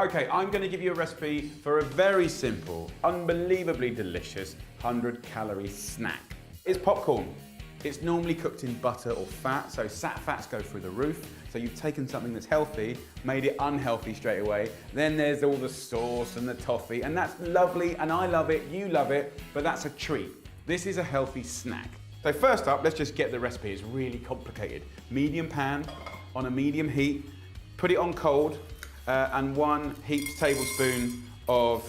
Okay, I'm going to give you a recipe for a very simple, unbelievably delicious 100-calorie snack. It's popcorn. It's normally cooked in butter or fat, so sat fats go through the roof. So you've taken something that's healthy, made it unhealthy straight away. Then there's all the sauce and the toffee, and that's lovely, and I love it, you love it, but that's a treat. This is a healthy snack. So first up, let's just get the recipe. It's really complicated. Medium pan on a medium heat, put it on cold, and 1 heaped tablespoon of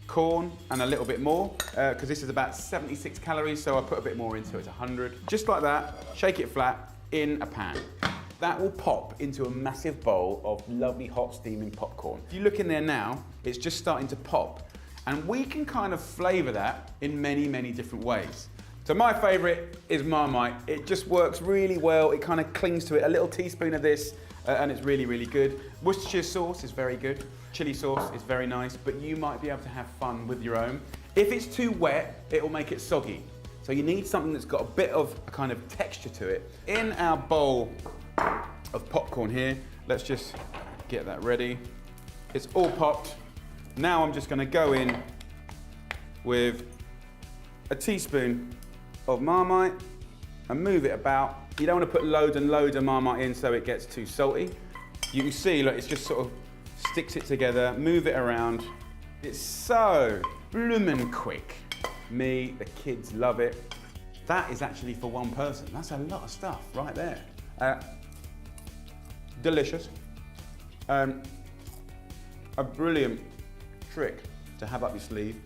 corn and a little bit more, because this is about 76 calories, so I put a bit more into it, it's 100. Just like that, shake it flat in a pan. That will pop into a massive bowl of lovely hot steaming popcorn. If you look in there now, it's just starting to pop. And we can kind of flavour that in many, many different ways. So my favourite is Marmite. It just works really well. It kind of clings to it. A little teaspoon of this, and it's really, really good. Worcestershire sauce is very good. Chili sauce is very nice, but you might be able to have fun with your own. If it's too wet, it will make it soggy. So you need something that's got a bit of a kind of texture to it. In our bowl of popcorn here, let's just get that ready. It's all popped. Now I'm just gonna go in with a teaspoon of Marmite and move it about. You don't want to put loads and loads of Marmite in so it gets too salty. You can see, look, it's just sort of sticks it together, move it around. It's so bloomin' quick. Me, the kids love it. That is actually for one person. That's a lot of stuff right there. Delicious. A brilliant trick to have up your sleeve.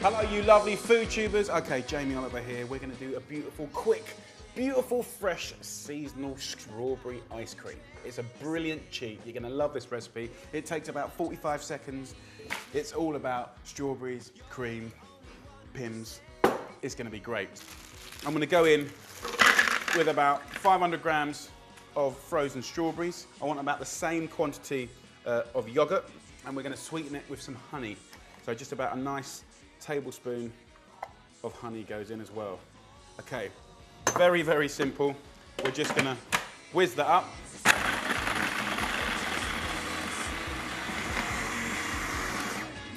Hello, you lovely food tubers. Okay, Jamie Oliver here. We're gonna do a beautiful, quick, beautiful, fresh, seasonal strawberry ice cream. It's a brilliant cheat. You're gonna love this recipe. It takes about 45 seconds. It's all about strawberries, cream, Pimm's. It's gonna be great. I'm gonna go in with about 500 grams of frozen strawberries. I want about the same quantity of yogurt, and we're gonna sweeten it with some honey. So just about a nice tablespoon of honey goes in as well. Okay, very, very simple. We're just gonna whiz that up.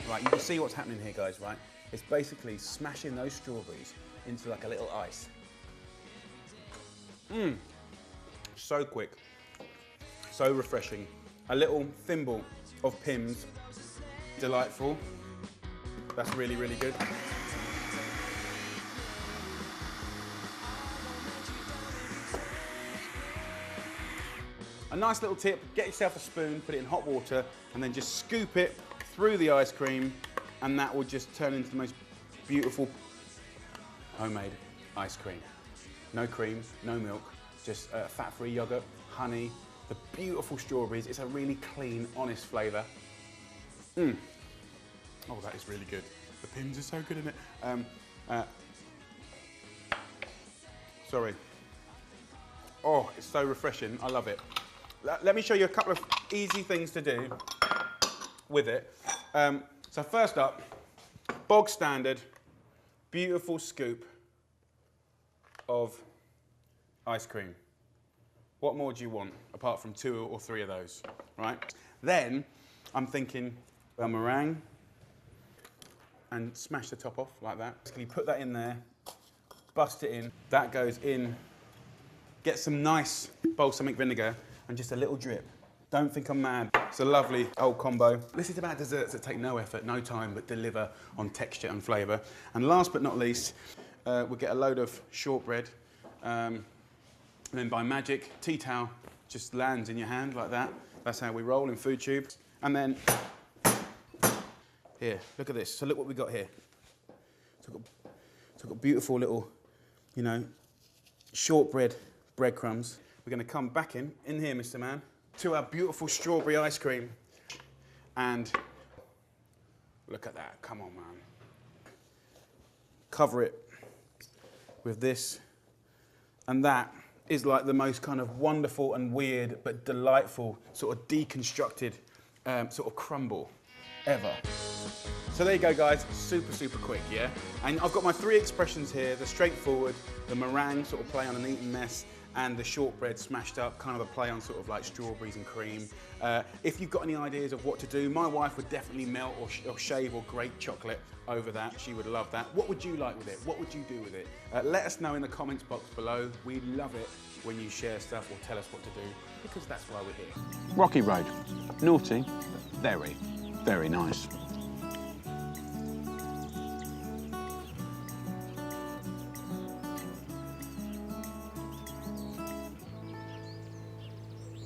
Right, you can see what's happening here, guys, right? It's basically smashing those strawberries into like a little ice. So quick, so refreshing. A little thimble of Pimm's, delightful. That's really, really good. A nice little tip, get yourself a spoon, put it in hot water, and then just scoop it through the ice cream, and that will just turn into the most beautiful homemade ice cream. No cream, no milk, just fat-free yogurt, honey, the beautiful strawberries. It's a really clean, honest flavour. Oh, that is really good. The Pimm's are so good in it. Sorry. Oh, it's so refreshing. I love it. Let me show you a couple of easy things to do with it. So first up, bog standard, beautiful scoop of ice cream. What more do you want apart from 2 or 3 of those, right? Then I'm thinking a meringue, and smash the top off like that. You put that in there, bust it in. That goes in. Get some nice balsamic vinegar and just a little drip. Don't think I'm mad. It's a lovely old combo. This is about desserts that take no effort, no time, but deliver on texture and flavour. And last but not least, we'll get a load of shortbread. And then by magic, tea towel just lands in your hand like that. That's how we roll in food tubes. And then, here, look at this. So look what we got here. So I've got beautiful little, you know, shortbread breadcrumbs. We're gonna come back in here, Mr. Man, to our beautiful strawberry ice cream. And look at that, come on, man. Cover it with this. And that is like the most kind of wonderful and weird but delightful sort of deconstructed sort of crumble ever. So there you go, guys. Super, super quick, yeah? And I've got my 3 expressions here. The straightforward, the meringue sort of play on an eaten mess, and the shortbread smashed up, kind of a play on sort of like strawberries and cream. If you've got any ideas of what to do, my wife would definitely melt or shave or grate chocolate over that. She would love that. What would you like with it? What would you do with it? Let us know in the comments box below. We love it when you share stuff or tell us what to do, because that's why we're here. Rocky Road. Naughty, very, very nice.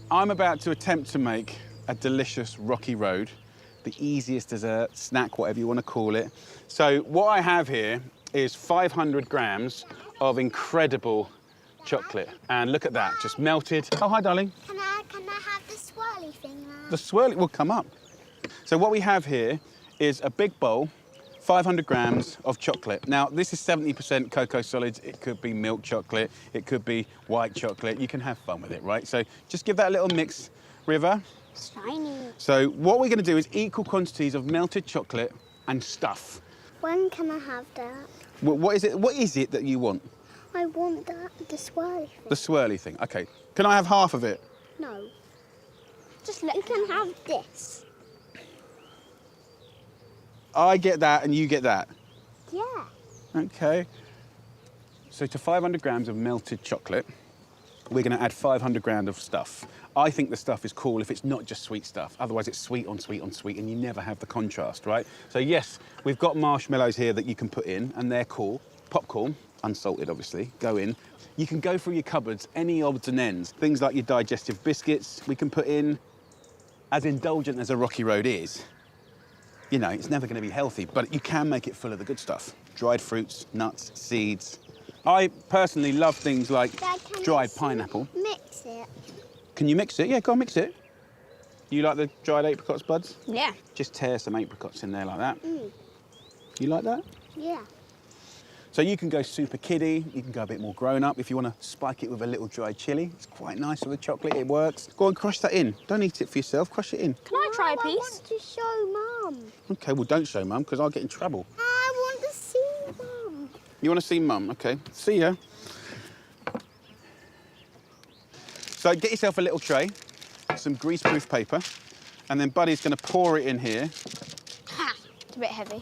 I'm about to attempt to make a delicious Rocky Road, the easiest dessert, snack, whatever you want to call it. So what I have here is 500 grams of incredible chocolate. And look at that, just melted. Oh, hi, darling. Can I have the swirly thing now? The swirly will come up. So what we have here is a big bowl, 500 grams of chocolate. Now, this is 70% cocoa solids. It could be milk chocolate. It could be white chocolate. You can have fun with it, right? So just give that a little mix, River. Shiny. So what we're going to do is equal quantities of melted chocolate and stuff. When can I have that? What is it that you want? I want the swirly thing. The swirly thing. Okay. Can I have half of it? No. Just let you can have this. I get that and you get that. Yeah. Okay. So to 500 grams of melted chocolate, we're going to add 500 grams of stuff. I think the stuff is cool if it's not just sweet stuff. Otherwise, it's sweet on sweet on sweet, and you never have the contrast, right? So yes, we've got marshmallows here that you can put in, and they're cool. Popcorn, unsalted, obviously, go in. You can go through your cupboards, any odds and ends. Things like your digestive biscuits, we can put in. As indulgent as a Rocky Road is, you know, it's never going to be healthy, but you can make it full of the good stuff. Dried fruits, nuts, seeds. I personally love things like Dad, dried pineapple. Mix it. Can you mix it? Yeah, go on, mix it. You like the dried apricots, buds? Yeah. Just tear some apricots in there like that. You like that? Yeah. So you can go super kiddie, you can go a bit more grown up. If you want to spike it with a little dried chilli, it's quite nice with the chocolate, it works. Go on, crush that in. Don't eat it for yourself, crush it in. Can I try a piece? I want to show Mum. Okay, well don't show Mum, because I'll get in trouble. I want to see Mum. You want to see Mum? Okay, see ya. So get yourself a little tray, some greaseproof paper, and then Buddy's going to pour it in here. Ha! It's a bit heavy.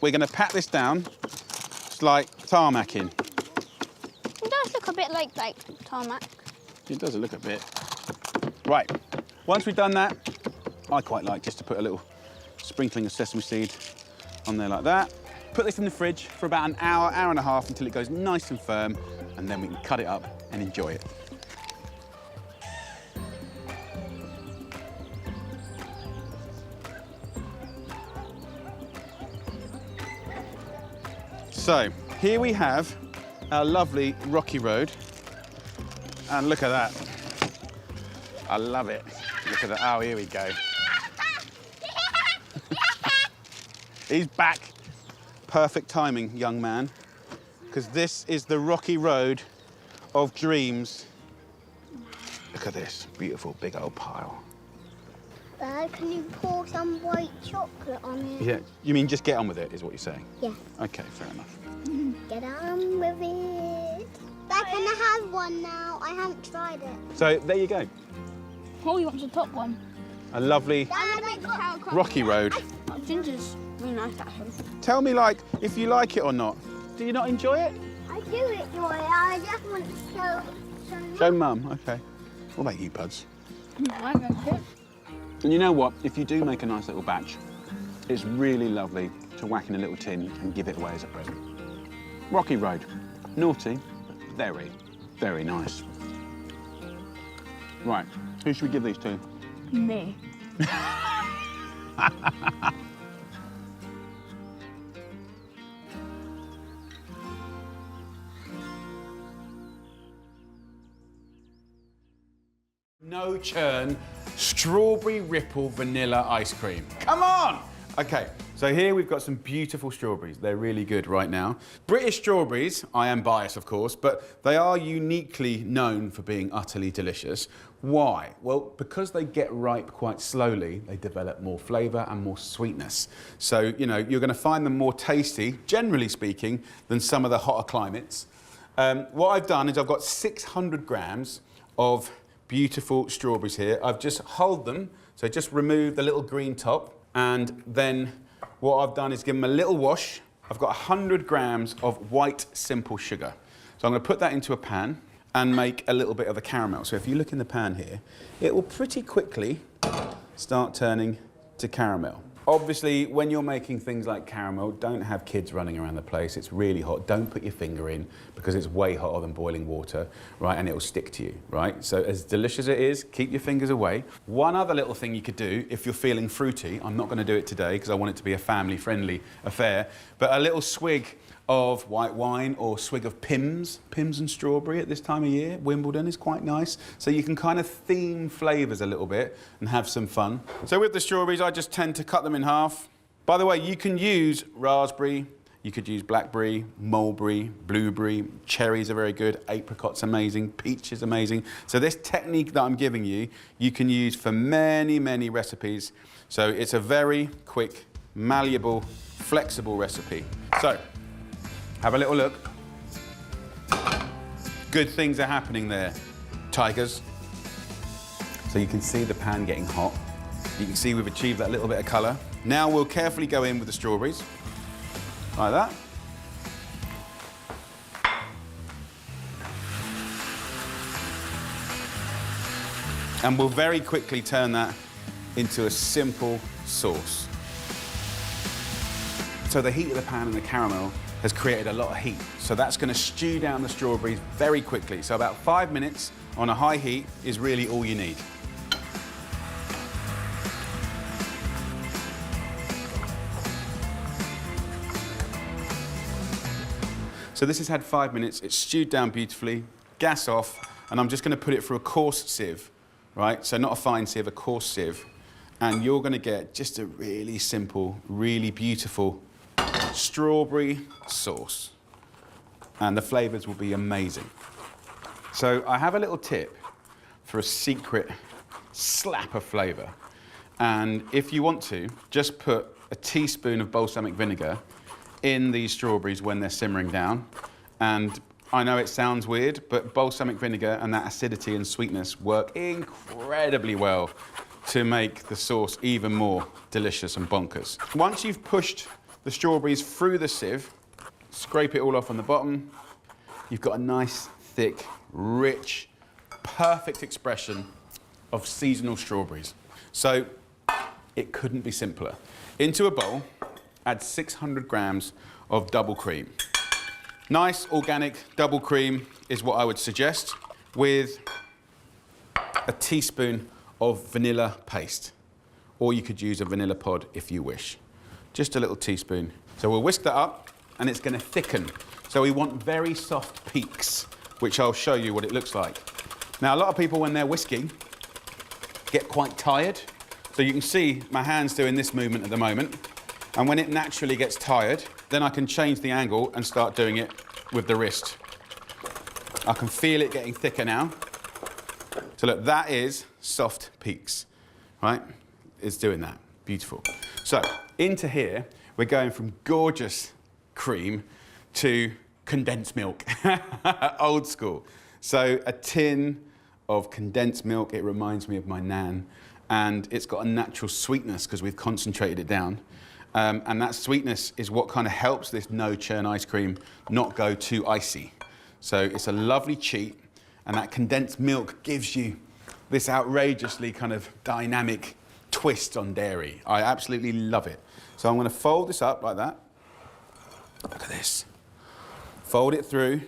We're going to pat this down. It's like tarmacking. It does look a bit like tarmac. It does look a bit. Right, once we've done that, I quite like just to put a little sprinkling of sesame seed on there like that. Put this in the fridge for about an hour, hour and a half until it goes nice and firm, and then we can cut it up and enjoy it. So, here we have our lovely Rocky Road. And look at that. I love it. Look at that. Oh, here we go. He's back. Perfect timing, young man. Because this is the Rocky Road of dreams. Look at this. Beautiful big old pile. Dad, can you pour some white chocolate on it? Yeah. You mean just get on with it, is what you're saying? Yeah. Okay, fair enough. Get on with it. Dad, can I have one now? I haven't tried it. So, there you go. Oh, you want the top one? A lovely Dad, I got... Rocky Road. Ginger's really nice, actually. Tell me, like, if you like it or not. Do you not enjoy it? I do enjoy it. I just want to Show Mum. Okay. What about you, Buds? I like it. And you know what? If you do make a nice little batch, it's really lovely to whack in a little tin and give it away as a present. Rocky Road. Naughty, but very, very nice. Right. Who should we give these to? Me. No churn, strawberry ripple vanilla ice cream. Come on! Okay, so here we've got some beautiful strawberries. They're really good right now. British strawberries, I am biased of course, but they are uniquely known for being utterly delicious. Why? Well, because they get ripe quite slowly, they develop more flavour and more sweetness. So, you know, you're going to find them more tasty, generally speaking, than some of the hotter climates. What I've done is I've got 600 grams of beautiful strawberries here. I've just hulled them, so just remove the little green top, and then what I've done is give them a little wash. I've got 100 grams of white simple sugar. So I'm going to put that into a pan and make a little bit of a caramel. So if you look in the pan here, it will pretty quickly start turning to caramel. Obviously, when you're making things like caramel, don't have kids running around the place. It's really hot. Don't put your finger in because it's way hotter than boiling water, right? And it will stick to you, right? So as delicious as it is, keep your fingers away. One other little thing you could do if you're feeling fruity, I'm not going to do it today because I want it to be a family-friendly affair, but a little swig of white wine or swig of Pimm's and strawberry at this time of year. Wimbledon is quite nice. So you can kind of theme flavours a little bit and have some fun. So with the strawberries, I just tend to cut them in half. By the way, you can use raspberry, you could use blackberry, mulberry, blueberry, cherries are very good, apricot's amazing, peach is amazing. So this technique that I'm giving you, you can use for many, many recipes. So it's a very quick, malleable, flexible recipe. So, have a little look. Good things are happening there, tigers. So you can see the pan getting hot. You can see we've achieved that little bit of colour. Now we'll carefully go in with the strawberries, like that. And we'll very quickly turn that into a simple sauce. So the heat of the pan and the caramel has created a lot of heat. So that's going to stew down the strawberries very quickly. So about 5 minutes on a high heat is really all you need. So this has had 5 minutes, it's stewed down beautifully, gas off, and I'm just going to put it through a coarse sieve, right? So not a fine sieve, a coarse sieve. And you're going to get just a really simple, really beautiful strawberry sauce. And the flavours will be amazing. So I have a little tip for a secret slap of flavour. And if you want to, just put a teaspoon of balsamic vinegar in these strawberries when they're simmering down. And I know it sounds weird, but balsamic vinegar and that acidity and sweetness work incredibly well to make the sauce even more delicious and bonkers. Once you've pushed the strawberries through the sieve, scrape it all off on the bottom, you've got a nice, thick, rich, perfect expression of seasonal strawberries. So it couldn't be simpler. Into a bowl, add 600 grams of double cream. Nice organic double cream is what I would suggest, with a teaspoon of vanilla paste. Or you could use a vanilla pod if you wish. Just a little teaspoon. So we'll whisk that up and it's going to thicken. So we want very soft peaks, which I'll show you what it looks like. Now a lot of people when they're whisking get quite tired. So you can see my hand's doing this movement at the moment. And when it naturally gets tired, then I can change the angle and start doing it with the wrist. I can feel it getting thicker now. So look, that is soft peaks, right? It's doing that, beautiful. So into here, we're going from gorgeous cream to condensed milk, old school. So a tin of condensed milk, it reminds me of my nan, and it's got a natural sweetness because we've concentrated it down. And that sweetness is what kind of helps this no-churn ice cream not go too icy. So it's a lovely cheat, and that condensed milk gives you this outrageously kind of dynamic twist on dairy. I absolutely love it. So I'm going to fold this up like that. Look at this. Fold it through.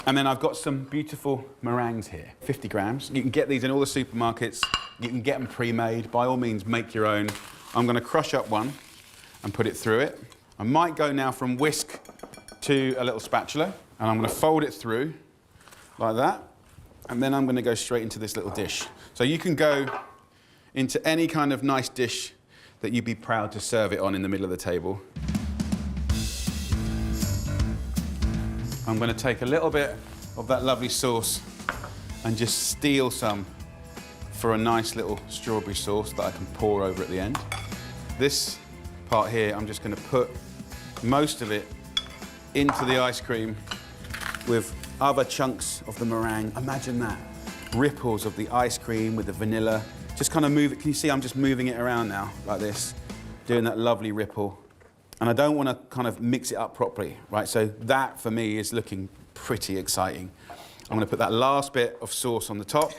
And then I've got some beautiful meringues here, 50 grams. You can get these in all the supermarkets. You can get them pre-made. By all means, make your own. I'm going to crush up one and put it through it. I might go now from whisk to a little spatula, and I'm going to fold it through like that, and then I'm going to go straight into this little dish. So you can go into any kind of nice dish that you'd be proud to serve it on in the middle of the table. I'm going to take a little bit of that lovely sauce and just steal some for a nice little strawberry sauce that I can pour over at the end. This part here, I'm just going to put most of it into the ice cream with other chunks of the meringue. Imagine that. Ripples of the ice cream with the vanilla. Just kind of move it. Can you see I'm just moving it around now, like this, doing that lovely ripple. And I don't want to kind of mix it up properly, right? So that, for me, is looking pretty exciting. I'm going to put that last bit of sauce on the top.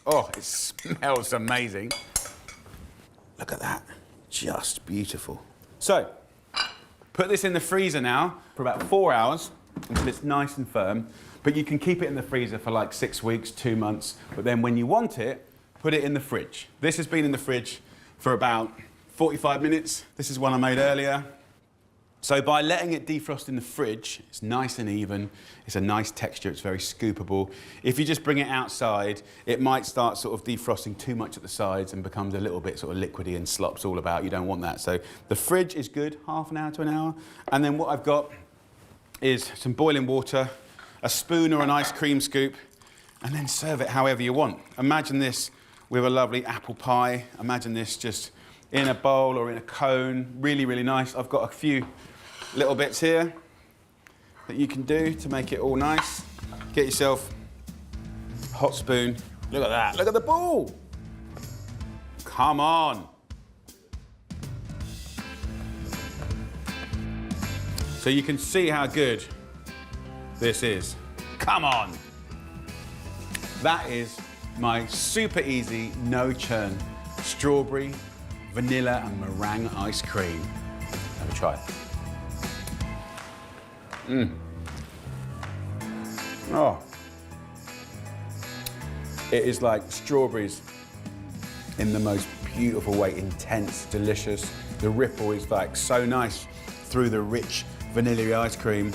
Oh, it smells amazing. Look at that. Just beautiful. So, put this in the freezer now for about 4 hours until it's nice and firm. But you can keep it in the freezer for like 6 weeks, 2 months. But then when you want it, put it in the fridge. This has been in the fridge for about 45 minutes. This is one I made earlier. So by letting it defrost in the fridge, it's nice and even. It's a nice texture, it's very scoopable. If you just bring it outside, it might start sort of defrosting too much at the sides and becomes a little bit sort of liquidy and slops all about. You don't want that. So the fridge is good, half an hour to an hour. And then what I've got is some boiling water, a spoon or an ice cream scoop, and then serve it however you want. Imagine this with a lovely apple pie. Imagine this just in a bowl or in a cone. Really, really nice. I've got a few little bits here that you can do to make it all nice. Get yourself a hot spoon. Look at that. Look at the ball. Come on. So you can see how good this is. Come on. That is my super easy, no churn, strawberry, vanilla and meringue ice cream. Have a try. Oh. It is like strawberries in the most beautiful way, intense, delicious. The ripple is like so nice through the rich vanilla ice cream.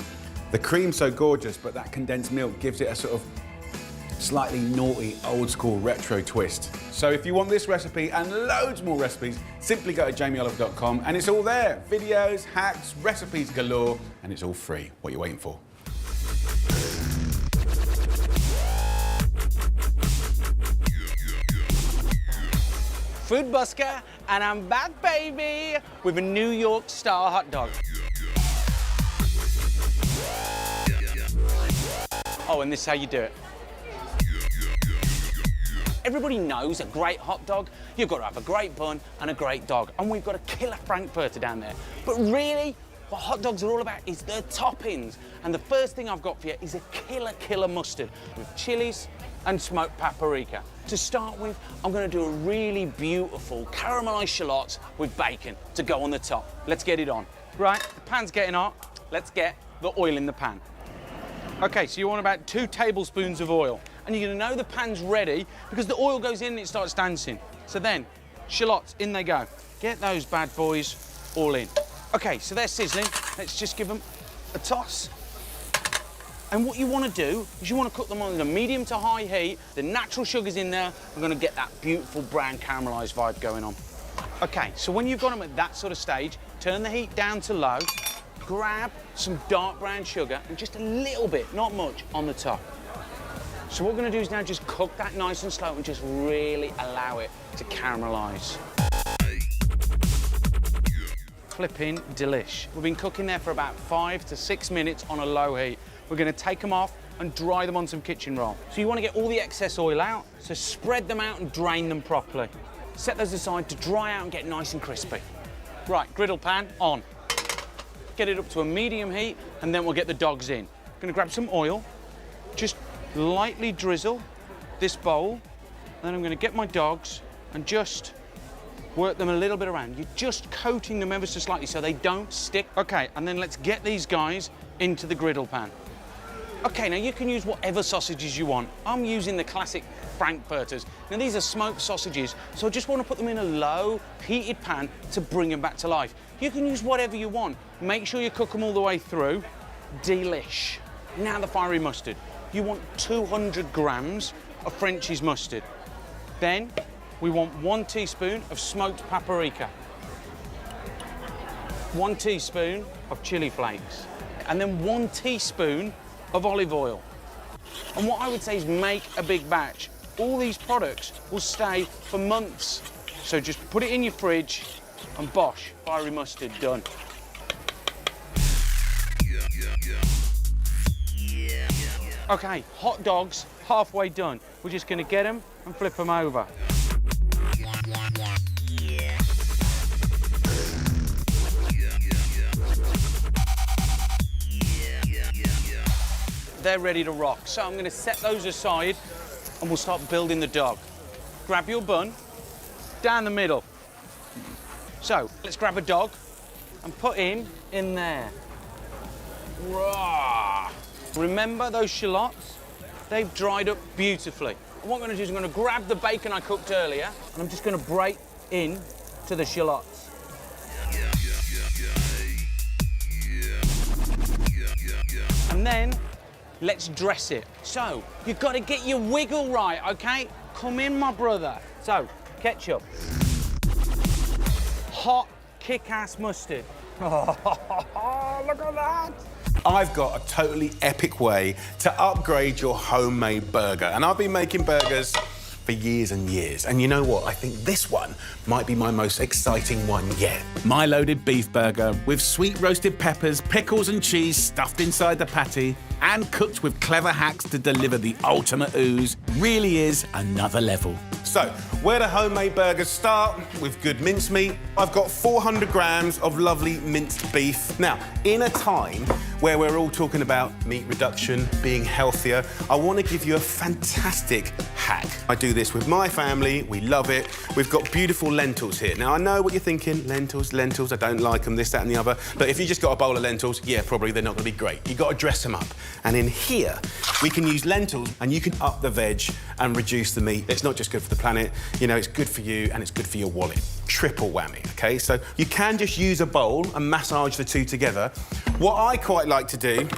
The cream's so gorgeous, but that condensed milk gives it a sort of slightly naughty, old school retro twist. So if you want this recipe and loads more recipes, simply go to jamieoliver.com and it's all there. Videos, hacks, recipes galore, and it's all free. What are you waiting for? Food Busker, and I'm back, baby, with a New York style hot dog. Oh, and this is how you do it. Everybody knows a great hot dog, you've got to have a great bun and a great dog. And we've got a killer Frankfurter down there. But really, what hot dogs are all about is their toppings. And the first thing I've got for you is a killer mustard with chilies and smoked paprika. To start with, I'm going to do a really beautiful caramelised shallots with bacon to go on the top. Let's get it on. Right, the pan's getting hot. Let's get the oil in the pan. Okay, so you want about 2 tablespoons of oil. And you're going to know the pan's ready because the oil goes in and it starts dancing. So then, shallots, in they go. Get those bad boys all in. Okay, so they're sizzling. Let's just give them a toss. And what you want to do is you want to cook them on a medium to high heat. The natural sugar's in there. We're going to get that beautiful brown caramelised vibe going on. Okay, so when you've got them at that sort of stage, turn the heat down to low, grab some dark brown sugar and just a little bit, not much, on the top. So what we're going to do is now just cook that nice and slow and just really allow it to caramelise. Flipping delish. We've been cooking there for about 5 to 6 minutes on a low heat. We're going to take them off and dry them on some kitchen roll. So you want to get all the excess oil out, so spread them out and drain them properly. Set those aside to dry out and get nice and crispy. Right, griddle pan on. Get it up to a medium heat and then we'll get the dogs in. Going to grab some oil, just lightly drizzle this bowl, then I'm going to get my dogs and just work them a little bit around. You're just coating them ever so slightly so they don't stick. Okay, and then let's get these guys into the griddle pan. Okay, now you can use whatever sausages you want. I'm using the classic Frankfurters. Now these are smoked sausages, so I just want to put them in a low heated pan to bring them back to life. You can use whatever you want. Make sure you cook them all the way through. Delish. Now the fiery mustard. You want 200 grams of French's mustard. Then we want 1 teaspoon of smoked paprika, 1 teaspoon of chili flakes, and then 1 teaspoon of olive oil. And what I would say is make a big batch. All these products will stay for months. So just put it in your fridge and bosh, fiery mustard done. Okay, hot dogs, halfway done. We're just gonna get them and flip them over. They're ready to rock. So I'm gonna set those aside and we'll start building the dog. Grab your bun, down the middle. So let's grab a dog and put him in there. Rah. Remember those shallots? They've dried up beautifully. And what I'm gonna do is I'm gonna grab the bacon I cooked earlier and I'm just gonna break in to the shallots. And then let's dress it. So you've got to get your wiggle right, okay? Come in, my brother. So ketchup, hot kick-ass mustard. Oh, look at that. I've got a totally epic way to upgrade your homemade burger. And I've been making burgers for years and years. And you know what? I think this one might be my most exciting one yet. My loaded beef burger with sweet roasted peppers, pickles and cheese stuffed inside the patty and cooked with clever hacks to deliver the ultimate ooze really is another level. So, where do homemade burgers start? With good mincemeat. I've got 400 grams of lovely minced beef. Now, in a time where we're all talking about meat reduction, being healthier, I want to give you a fantastic hack. I do this with my family, we love it. We've got beautiful lentils here. Now, I know what you're thinking, lentils, I don't like them, this, that and the other. But if you just got a bowl of lentils, yeah, probably they're not going to be great. You've got to dress them up. And in here, we can use lentils and you can up the veg and reduce the meat. It's not just good for the planet, you know, it's good for you and it's good for your wallet. Triple whammy, okay? So you can just use a bowl and massage the two together. What I quite like to do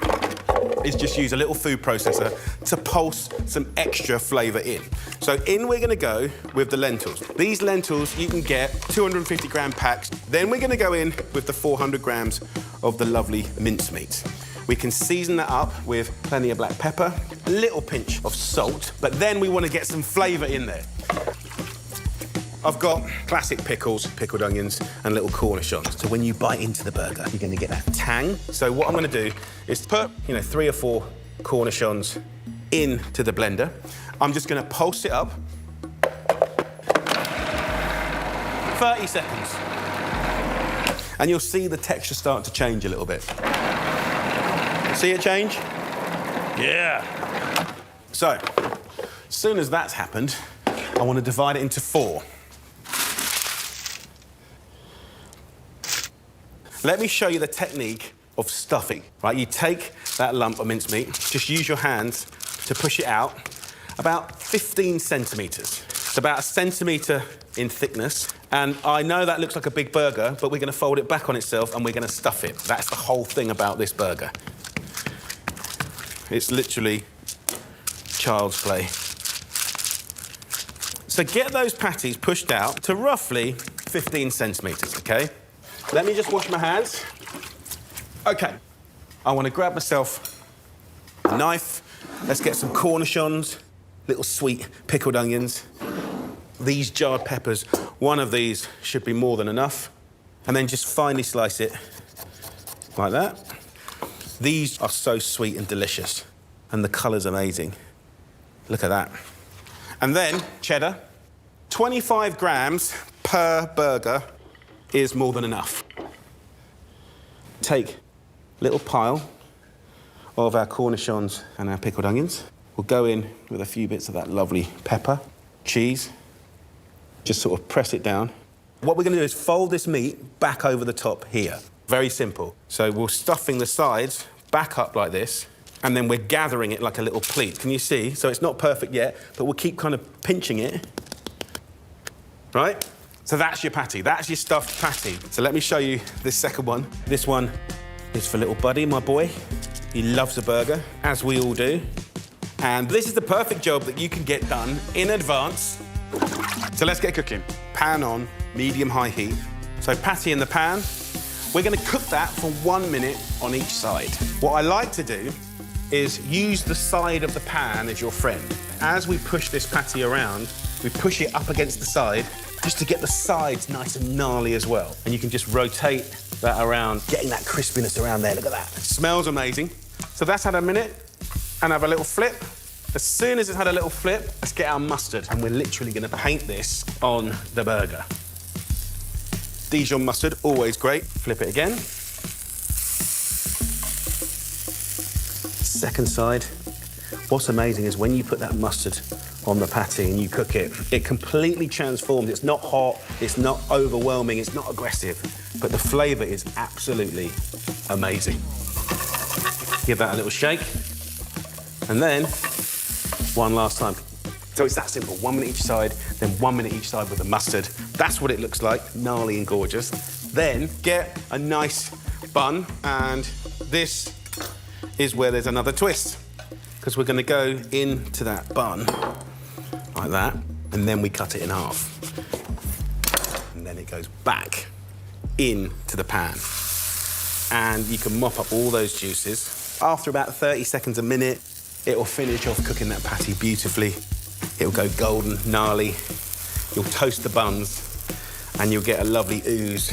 is just use a little food processor to pulse some extra flavour in. So in we're gonna go with the lentils. These lentils, you can get 250 gram packs. Then we're gonna go in with the 400 grams of the lovely mincemeat. We can season that up with plenty of black pepper, a little pinch of salt, but then we want to get some flavour in there. I've got classic pickles, pickled onions, and little cornichons. So when you bite into the burger, you're going to get that tang. So what I'm going to do is put, 3 or 4 cornichons into the blender. I'm just going to pulse it up. 30 seconds. And you'll see the texture start to change a little bit. See it change? Yeah. So, as soon as that's happened, I want to divide it into 4. Let me show you the technique of stuffing, right? You take that lump of mincemeat, just use your hands to push it out about 15 centimetres. It's about 1 centimetre in thickness. And I know that looks like a big burger, but we're going to fold it back on itself and we're going to stuff it. That's the whole thing about this burger. It's literally child's play. So get those patties pushed out to roughly 15 centimetres, OK? Let me just wash my hands. OK, I want to grab myself a knife. Let's get some cornichons, little sweet pickled onions. These jarred peppers, one of these should be more than enough. And then just finely slice it like that. These are so sweet and delicious, and the colour's amazing. Look at that. And then cheddar. 25 grams per burger is more than enough. Take a little pile of our cornichons and our pickled onions. We'll go in with a few bits of that lovely pepper, cheese. Just sort of press it down. What we're going to do is fold this meat back over the top here. Very simple. So we're stuffing the sides back up like this, and then we're gathering it like a little pleat. Can you see? So it's not perfect yet, but we'll keep kind of pinching it. Right? So that's your patty. That's your stuffed patty. So let me show you this second one. This one is for little Buddy, my boy. He loves a burger, as we all do. And this is the perfect job that you can get done in advance. So let's get cooking. Pan on, medium-high heat. So patty in the pan. We're going to cook that for 1 minute on each side. What I like to do is use the side of the pan as your friend. As we push this patty around, we push it up against the side just to get the sides nice and gnarly as well. And you can just rotate that around, getting that crispiness around there. Look at that. Smells amazing. So that's had a minute, and have a little flip. As soon as it's had a little flip, let's get our mustard, and we're literally gonna paint this on the burger. Dijon mustard, always great. Flip it again. Second side. What's amazing is when you put that mustard on the patty and you cook it, it completely transforms. It's not hot, it's not overwhelming, it's not aggressive, but the flavour is absolutely amazing. Give that a little shake, and then one last time. So it's that simple, 1 minute each side, then 1 minute each side with the mustard. That's what it looks like, gnarly and gorgeous. Then get a nice bun, and this is where there's another twist, because we're gonna go into that bun like that, and then we cut it in half. And then it goes back into the pan. And you can mop up all those juices. After about 30 seconds, a minute, it will finish off cooking that patty beautifully. It'll go golden, gnarly. You'll toast the buns, and you'll get a lovely ooze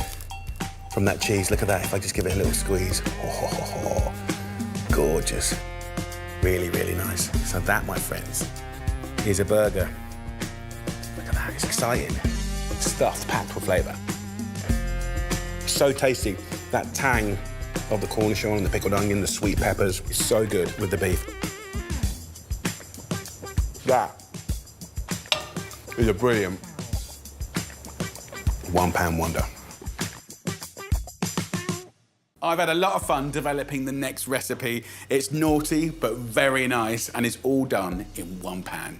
from that cheese. Look at that, if I just give it a little squeeze. Oh, gorgeous. Really, really nice. So that, my friends, is a burger. Look at that, it's exciting. Stuffed, packed with flavour. So tasty. That tang of the cornichon and the pickled onion, the sweet peppers, is so good with the beef. That is a brilliant £1 wonder. I've had a lot of fun developing the next recipe. It's naughty, but very nice, and it's all done in one pan.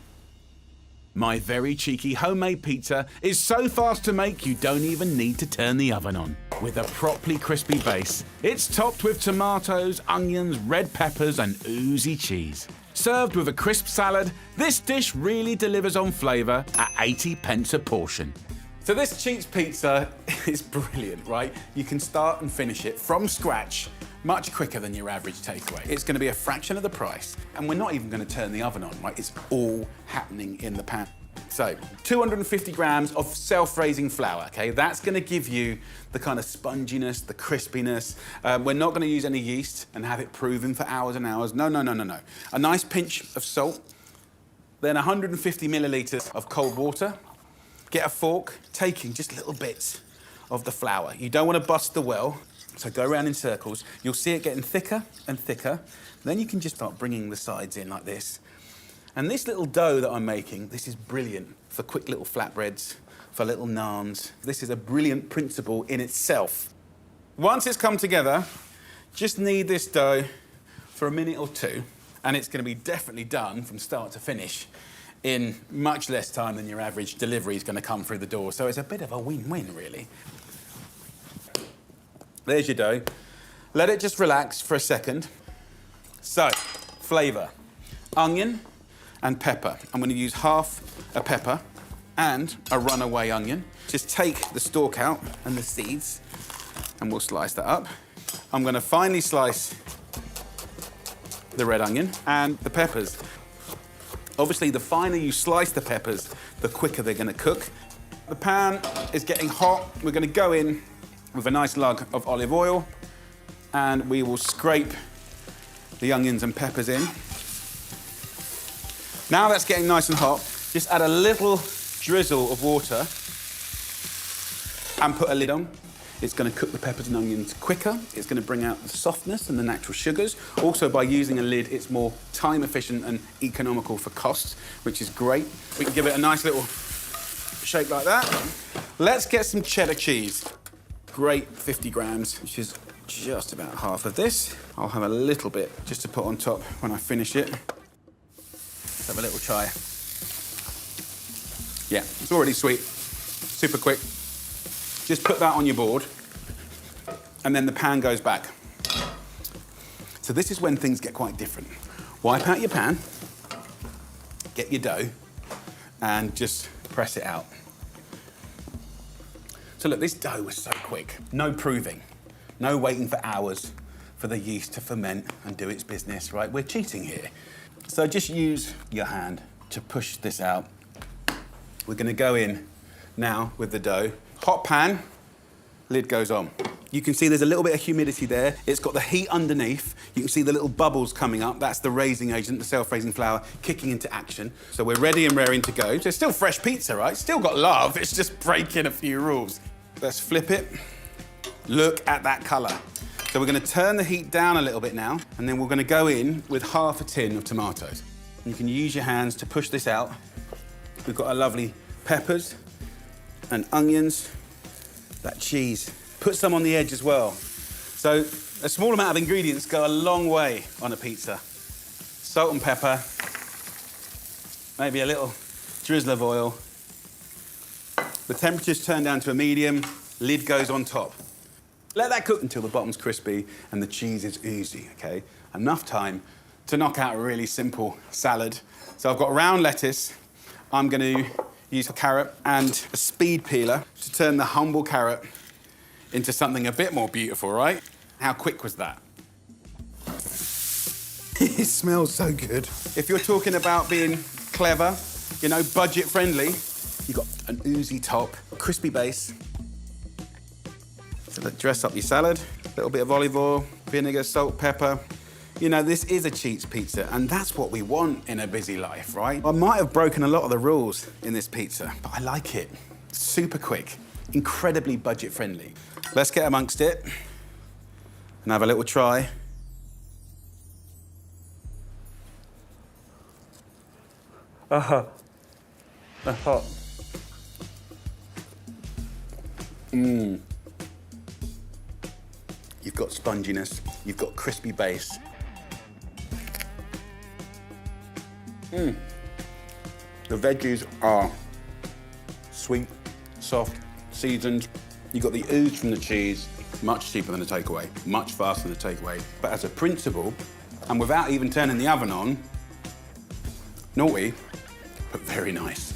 My very cheeky homemade pizza is so fast to make you don't even need to turn the oven on. With a properly crispy base, it's topped with tomatoes, onions, red peppers, and oozy cheese. Served with a crisp salad, this dish really delivers on flavour at 80p a portion. So this cheats pizza is brilliant, right? You can start and finish it from scratch much quicker than your average takeaway. It's going to be a fraction of the price, and we're not even going to turn the oven on, right? It's all happening in the pan. So 250 grams of self-raising flour, okay? That's going to give you the kind of sponginess, the crispiness. We're not going to use any yeast and have it proven for hours and hours. No, no, no, no, no. A nice pinch of salt, then 150 millilitres of cold water. Get a fork, taking just little bits of the flour. You don't want to bust the well, so go around in circles. You'll see it getting thicker and thicker. Then you can just start bringing the sides in like this. And this little dough that I'm making, this is brilliant for quick little flatbreads, for little naans. This is a brilliant principle in itself. Once it's come together, just knead this dough for a minute or two, and it's going to be definitely done from start to finish in much less time than your average delivery is going to come through the door. So it's a bit of a win-win, really. There's your dough. Let it just relax for a second. So, flavour. Onion and pepper. I'm going to use half a pepper and a runaway onion. Just take the stalk out and the seeds, and we'll slice that up. I'm going to finely slice the red onion and the peppers. Obviously, the finer you slice the peppers, the quicker they're going to cook. The pan is getting hot. We're going to go in with a nice lug of olive oil, and we will scrape the onions and peppers in. Now that's getting nice and hot, just add a little drizzle of water and put a lid on. It's going to cook the peppers and onions quicker. It's going to bring out the softness and the natural sugars. Also, by using a lid, it's more time efficient and economical for cost, which is great. We can give it a nice little shake like that. Let's get some cheddar cheese. Great 50 grams, which is just about half of this. I'll have a little bit just to put on top when I finish it. Let's have a little try. Yeah, it's already sweet, super quick. Just put that on your board, and then the pan goes back. So this is when things get quite different. Wipe out your pan, get your dough, and just press it out. So look, this dough was so quick. No proving, no waiting for hours for the yeast to ferment and do its business, right? We're cheating here. So just use your hand to push this out. We're gonna go in now with the dough. Hot pan, lid goes on. You can see there's a little bit of humidity there. It's got the heat underneath. You can see the little bubbles coming up. That's the raising agent, the self-raising flour, kicking into action. So we're ready and raring to go. So it's still fresh pizza, right? Still got love. It's just breaking a few rules. Let's flip it. Look at that colour. So we're going to turn the heat down a little bit now, and then we're going to go in with half a tin of tomatoes. You can use your hands to push this out. We've got our lovely peppers and onions, that cheese. Put some on the edge as well. So a small amount of ingredients go a long way on a pizza. Salt and pepper, maybe a little drizzle of oil. The temperature's turned down to a medium, lid goes on top. Let that cook until the bottom's crispy and the cheese is oozy, okay? Enough time to knock out a really simple salad. So I've got round lettuce. I'm going to use a carrot and a speed peeler to turn the humble carrot into something a bit more beautiful, right? How quick was that? It smells so good. If you're talking about being clever, you know, budget friendly, you've got an oozy top, crispy base. So dress up your salad, a little bit of olive oil, vinegar, salt, pepper. You know, this is a cheats pizza, and that's what we want in a busy life, right? I might have broken a lot of the rules in this pizza, but I like it. Super quick, incredibly budget friendly. Let's get amongst it and have a little try. That's hot. You've got sponginess, you've got crispy base. The veggies are sweet, soft, seasoned. You've got the ooze from the cheese, much cheaper than a takeaway, much faster than a takeaway. But as a principle, and without even turning the oven on, naughty, but very nice.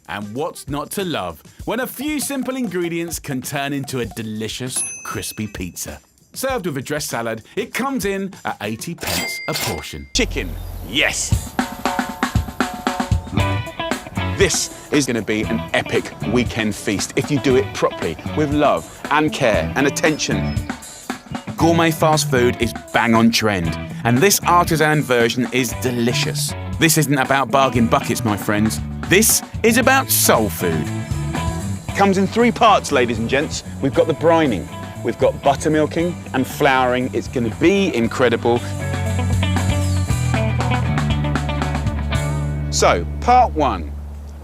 And what's not to love when a few simple ingredients can turn into a delicious, crispy pizza? Served with a dressed salad, it comes in at 80 pence a portion. Chicken, yes. This is going to be an epic weekend feast if you do it properly, with love and care and attention. Gourmet fast food is bang on trend, and this artisan version is delicious. This isn't about bargain buckets, my friends. This is about soul food. Comes in 3 parts, ladies and gents. We've got the brining, we've got buttermilking and flouring. It's going to be incredible. So, part 1.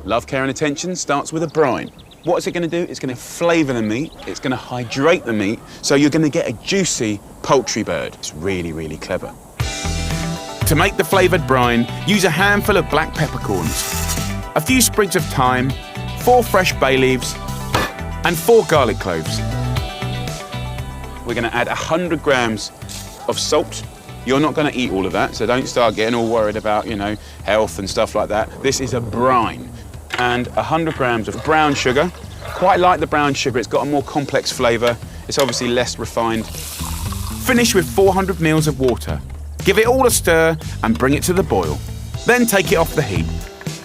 Love, care and attention starts with a brine. What's it going to do? It's going to flavour the meat, it's going to hydrate the meat, so you're going to get a juicy poultry bird. It's really, really clever. To make the flavoured brine, use a handful of black peppercorns, a few sprigs of thyme, 4 fresh bay leaves, and 4 garlic cloves. We're going to add 100 grams of salt. You're not going to eat all of that, so don't start getting all worried about, you know, health and stuff like that. This is a brine. And 100 grams of brown sugar. Quite like the brown sugar, it's got a more complex flavour. It's obviously less refined. Finish with 400 ml of water. Give it all a stir and bring it to the boil. Then take it off the heat.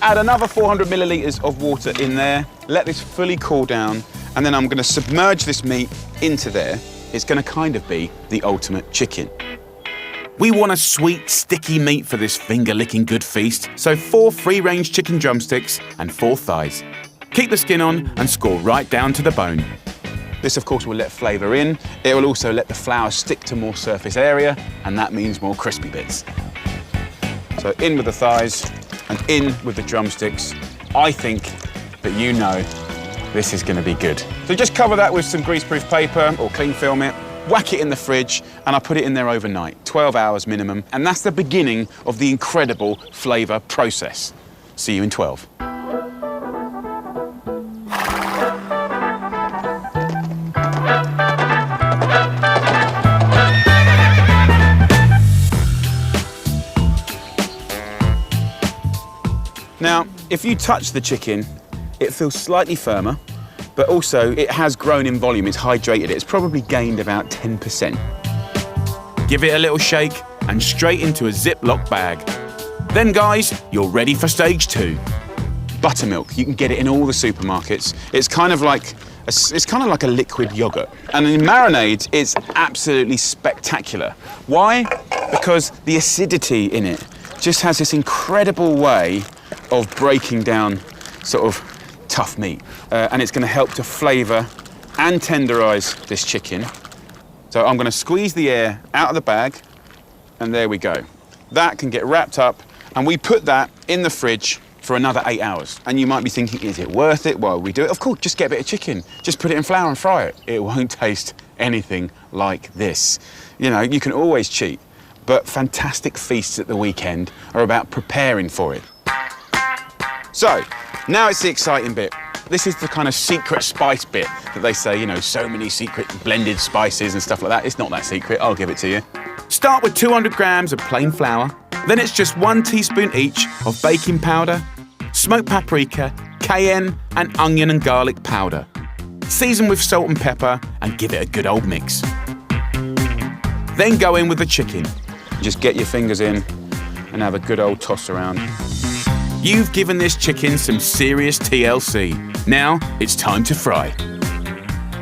Add another 400 millilitres of water in there. Let this fully cool down. And then I'm going to submerge this meat into there. It's going to kind of be the ultimate chicken. We want a sweet, sticky meat for this finger-licking good feast, so 4 free-range chicken drumsticks and 4 thighs. Keep the skin on and score right down to the bone. This, of course, will let flavour in. It will also let the flour stick to more surface area, and that means more crispy bits. So in with the thighs and in with the drumsticks. I think that you know this is going to be good. So just cover that with some greaseproof paper or cling film it. Whack it in the fridge, and I put it in there overnight, 12 hours minimum, and that's the beginning of the incredible flavour process. See you in 12. Now, if you touch the chicken, it feels slightly firmer, but also it has grown in volume, it's hydrated it. It's probably gained about 10%. Give it a little shake and straight into a Ziploc bag. Then guys, you're ready for stage 2. Buttermilk, you can get it in all the supermarkets. It's kind of like It's kind of like a liquid yogurt. And in marinades, it's absolutely spectacular. Why? Because the acidity in it just has this incredible way of breaking down sort of tough meat. And it's going to help to flavour and tenderise this chicken. So I'm going to squeeze the air out of the bag, and there we go. That can get wrapped up, and we put that in the fridge for another 8 hours. And you might be thinking, is it worth it while we do it? Of course, just get a bit of chicken. Just put it in flour and fry it. It won't taste anything like this. You know, you can always cheat, but fantastic feasts at the weekend are about preparing for it. So, now it's the exciting bit. This is the kind of secret spice bit that they say, you know, so many secret blended spices and stuff like that. It's not that secret, I'll give it to you. Start with 200 grams of plain flour. Then it's just 1 teaspoon each of baking powder, smoked paprika, cayenne and onion and garlic powder. Season with salt and pepper and give it a good old mix. Then go in with the chicken. Just get your fingers in and have a good old toss around. You've given this chicken some serious TLC. Now it's time to fry.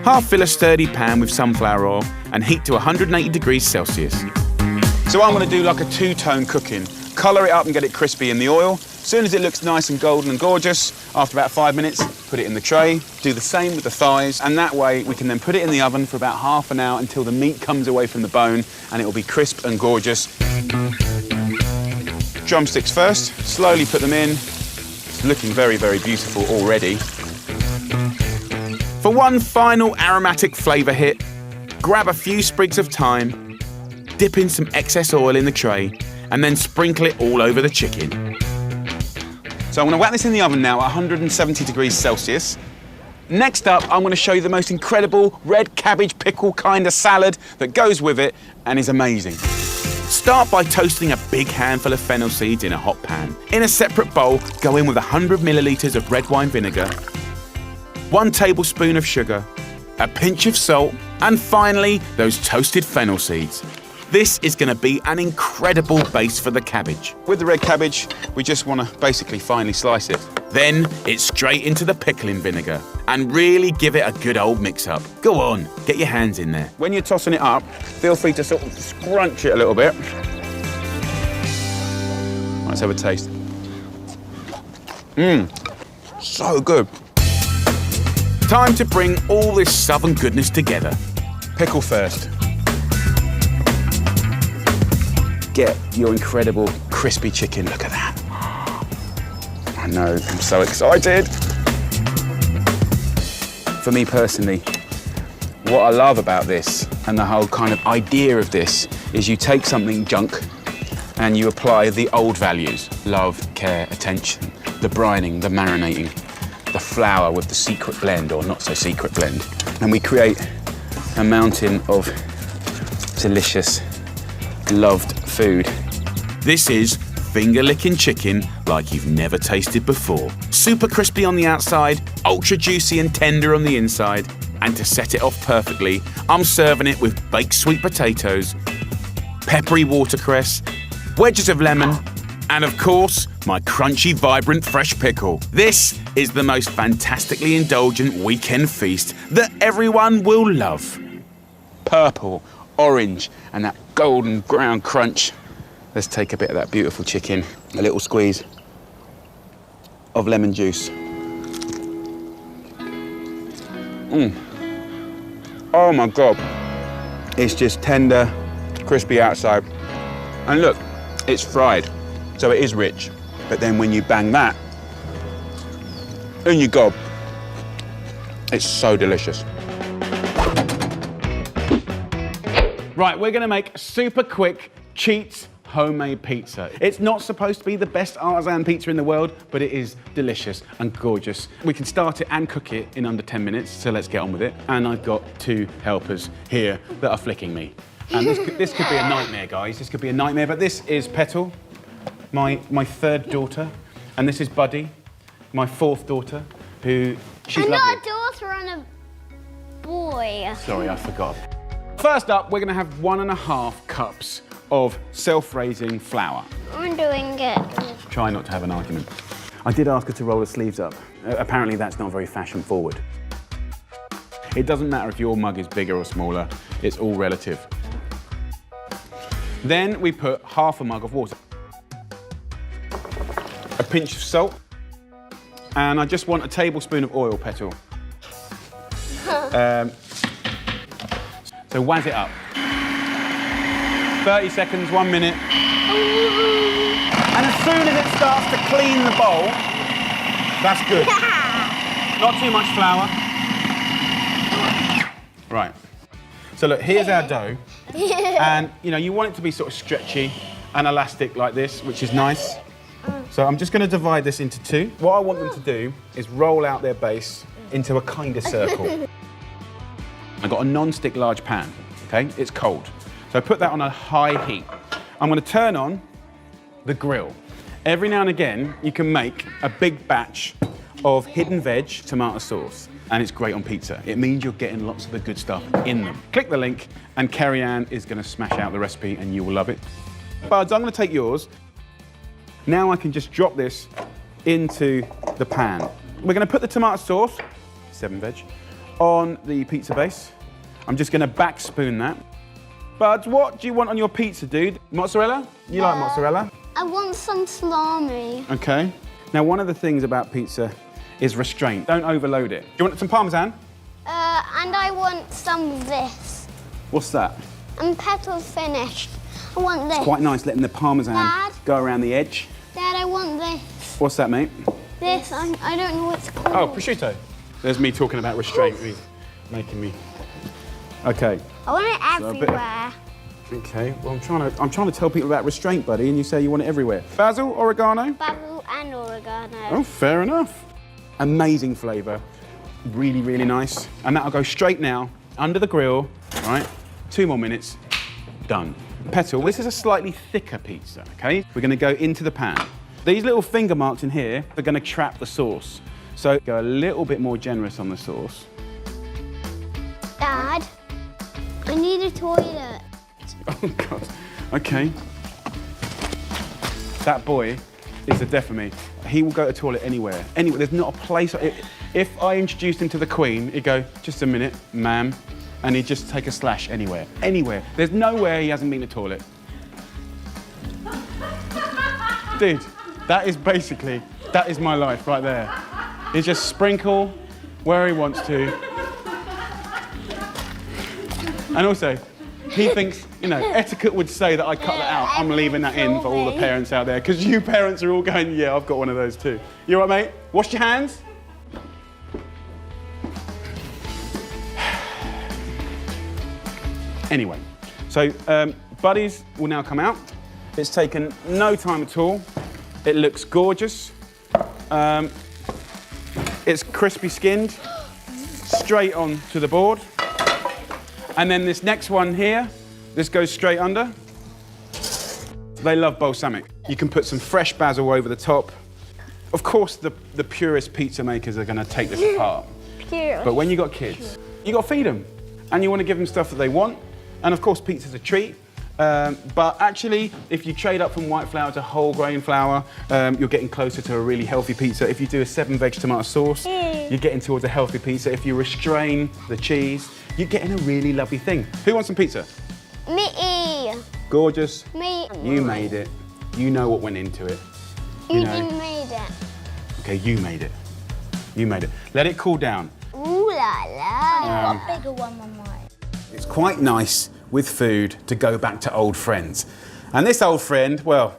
Half fill a sturdy pan with sunflower oil and heat to 180 degrees Celsius. So I'm going to do like a two-tone cooking. Colour it up and get it crispy in the oil. As soon as it looks nice and golden and gorgeous, after about 5 minutes, put it in the tray. Do the same with the thighs, and that way we can then put it in the oven for about half an hour until the meat comes away from the bone and it will be crisp and gorgeous. Drumsticks first, slowly put them in. It's looking very, very beautiful already. For one final aromatic flavour hit, grab a few sprigs of thyme, dip in some excess oil in the tray, and then sprinkle it all over the chicken. So I'm going to whack this in the oven now at 170 degrees Celsius. Next up, I'm going to show you the most incredible red cabbage pickle kind of salad that goes with it and is amazing. Start by toasting a big handful of fennel seeds in a hot pan. In a separate bowl, go in with 100 millilitres of red wine vinegar, 1 tablespoon of sugar, a pinch of salt, and finally, those toasted fennel seeds. This is going to be an incredible base for the cabbage. With the red cabbage, we just want to basically finely slice it. Then it's straight into the pickling vinegar and really give it a good old mix up. Go on, get your hands in there. When you're tossing it up, feel free to sort of scrunch it a little bit. Let's have a taste. So good. Time to bring all this southern goodness together. Pickle first. Get your incredible crispy chicken. Look at that. I know, I'm so excited. For me personally, what I love about this and the whole kind of idea of this is you take something junk and you apply the old values. Love, care, attention, the brining, the marinating, the flour with the secret blend or not so secret blend. And we create a mountain of delicious, loved food. This is finger-licking chicken like you've never tasted before. Super crispy on the outside, ultra juicy and tender on the inside. And to set it off perfectly, I'm serving it with baked sweet potatoes, peppery watercress, wedges of lemon, and of course, my crunchy, vibrant, fresh pickle. This is the most fantastically indulgent weekend feast that everyone will love. Purple, orange, and that golden brown crunch. Let's take a bit of that beautiful chicken, a little squeeze of lemon juice. Oh my God. It's just tender, crispy outside. And look, it's fried, so it is rich. But then when you bang that in your gob, it's so delicious. Right, we're gonna make super quick Cheats homemade pizza. It's not supposed to be the best artisan pizza in the world, but it is delicious and gorgeous. We can start it and cook it in under 10 minutes, so let's get on with it. And I've got 2 helpers here that are flicking me. And this could be a nightmare, guys. This could be a nightmare, but this is Petal, my 3rd daughter, and this is Buddy, my 4th daughter, who, she's lovely. I'm not a daughter, I'm a boy. Sorry, I forgot. First up, we're gonna have 1.5 cups of self-raising flour. I'm doing it. Try not to have an argument. I did ask her to roll her sleeves up. Apparently that's not very fashion forward. It doesn't matter if your mug is bigger or smaller, it's all relative. Then we put half a mug of water. A pinch of salt. And I just want a tablespoon of oil, Petal. So wazz it up. 30 seconds, 1 minute. And as soon as it starts to clean the bowl, that's good. Not too much flour. Right. So look, here's our dough. And you know, you want it to be sort of stretchy and elastic like this, which is nice. So I'm just going to divide this into two. What I want them to do is roll out their base into a kind of circle. I've got a non-stick large pan, okay? It's cold. So I put that on a high heat. I'm going to turn on the grill. Every now and again, you can make a big batch of hidden veg tomato sauce, and it's great on pizza. It means you're getting lots of the good stuff in them. Click the link, and Kerry-Ann is going to smash out the recipe, and you will love it. Buds, I'm going to take yours. Now I can just drop this into the pan. We're going to put the tomato sauce, 7 veg, on the pizza base. I'm just going to back spoon that. Buds, what do you want on your pizza, dude? Mozzarella? You like mozzarella? I want some salami. Okay. Now, one of the things about pizza is restraint. Don't overload it. Do you want some Parmesan? And I want some of this. What's that? And Petal's finished. I want this. Quite nice letting the Parmesan Dad? go around the edge. Dad, I want this. What's that, mate? This, I don't know what it's called. Oh, prosciutto. There's me talking about restraint. Making me... Okay. I want it So a bit of- everywhere. Okay, well, I'm trying to tell people about restraint, buddy, and you say you want it everywhere. Basil, oregano? Basil and oregano. Oh, fair enough. Amazing flavour. Really, really nice. And that'll go straight now, under the grill, right? 2 more minutes, done. Petal, this is a slightly thicker pizza, okay? We're going to go into the pan. These little finger marks in here are going to trap the sauce. So go a little bit more generous on the sauce. Dad, I need a toilet. Oh, God. Okay. That boy is the death of me. He will go to the toilet anywhere. Anywhere. There's not a place. If I introduced him to the Queen, he'd go, just a minute, ma'am, and he'd just take a slash anywhere. Anywhere. There's nowhere he hasn't been to the toilet. Dude, that is my life right there. He just sprinkle where he wants to. And also, he thinks, you know, etiquette would say that I cut that out. I'm leaving that in for all the parents out there, because you parents are all going, yeah, I've got one of those too. You all right, mate? Wash your hands. Anyway, so buddies will now come out. It's taken no time at all. It looks gorgeous. It's crispy skinned, straight on to the board. And then this next one here, this goes straight under. They love balsamic. You can put some fresh basil over the top. Of course, the purist pizza makers are going to take this apart. But when you've got kids, you got to feed them. And you want to give them stuff that they want. And of course, pizza's a treat. But actually, if you trade up from white flour to whole grain flour, you're getting closer to a really healthy pizza. If you do a 7 veg tomato sauce, you're getting towards a healthy pizza. If you restrain the cheese, you're getting a really lovely thing. Who wants some pizza? Me. Gorgeous. Me. You made it. You know what went into it. You know. didn't made it. Okay, you made it. You made it. Let it cool down. Ooh la la. Got a bigger one than mine. It's quite nice with food to go back to old friends. And this old friend, well,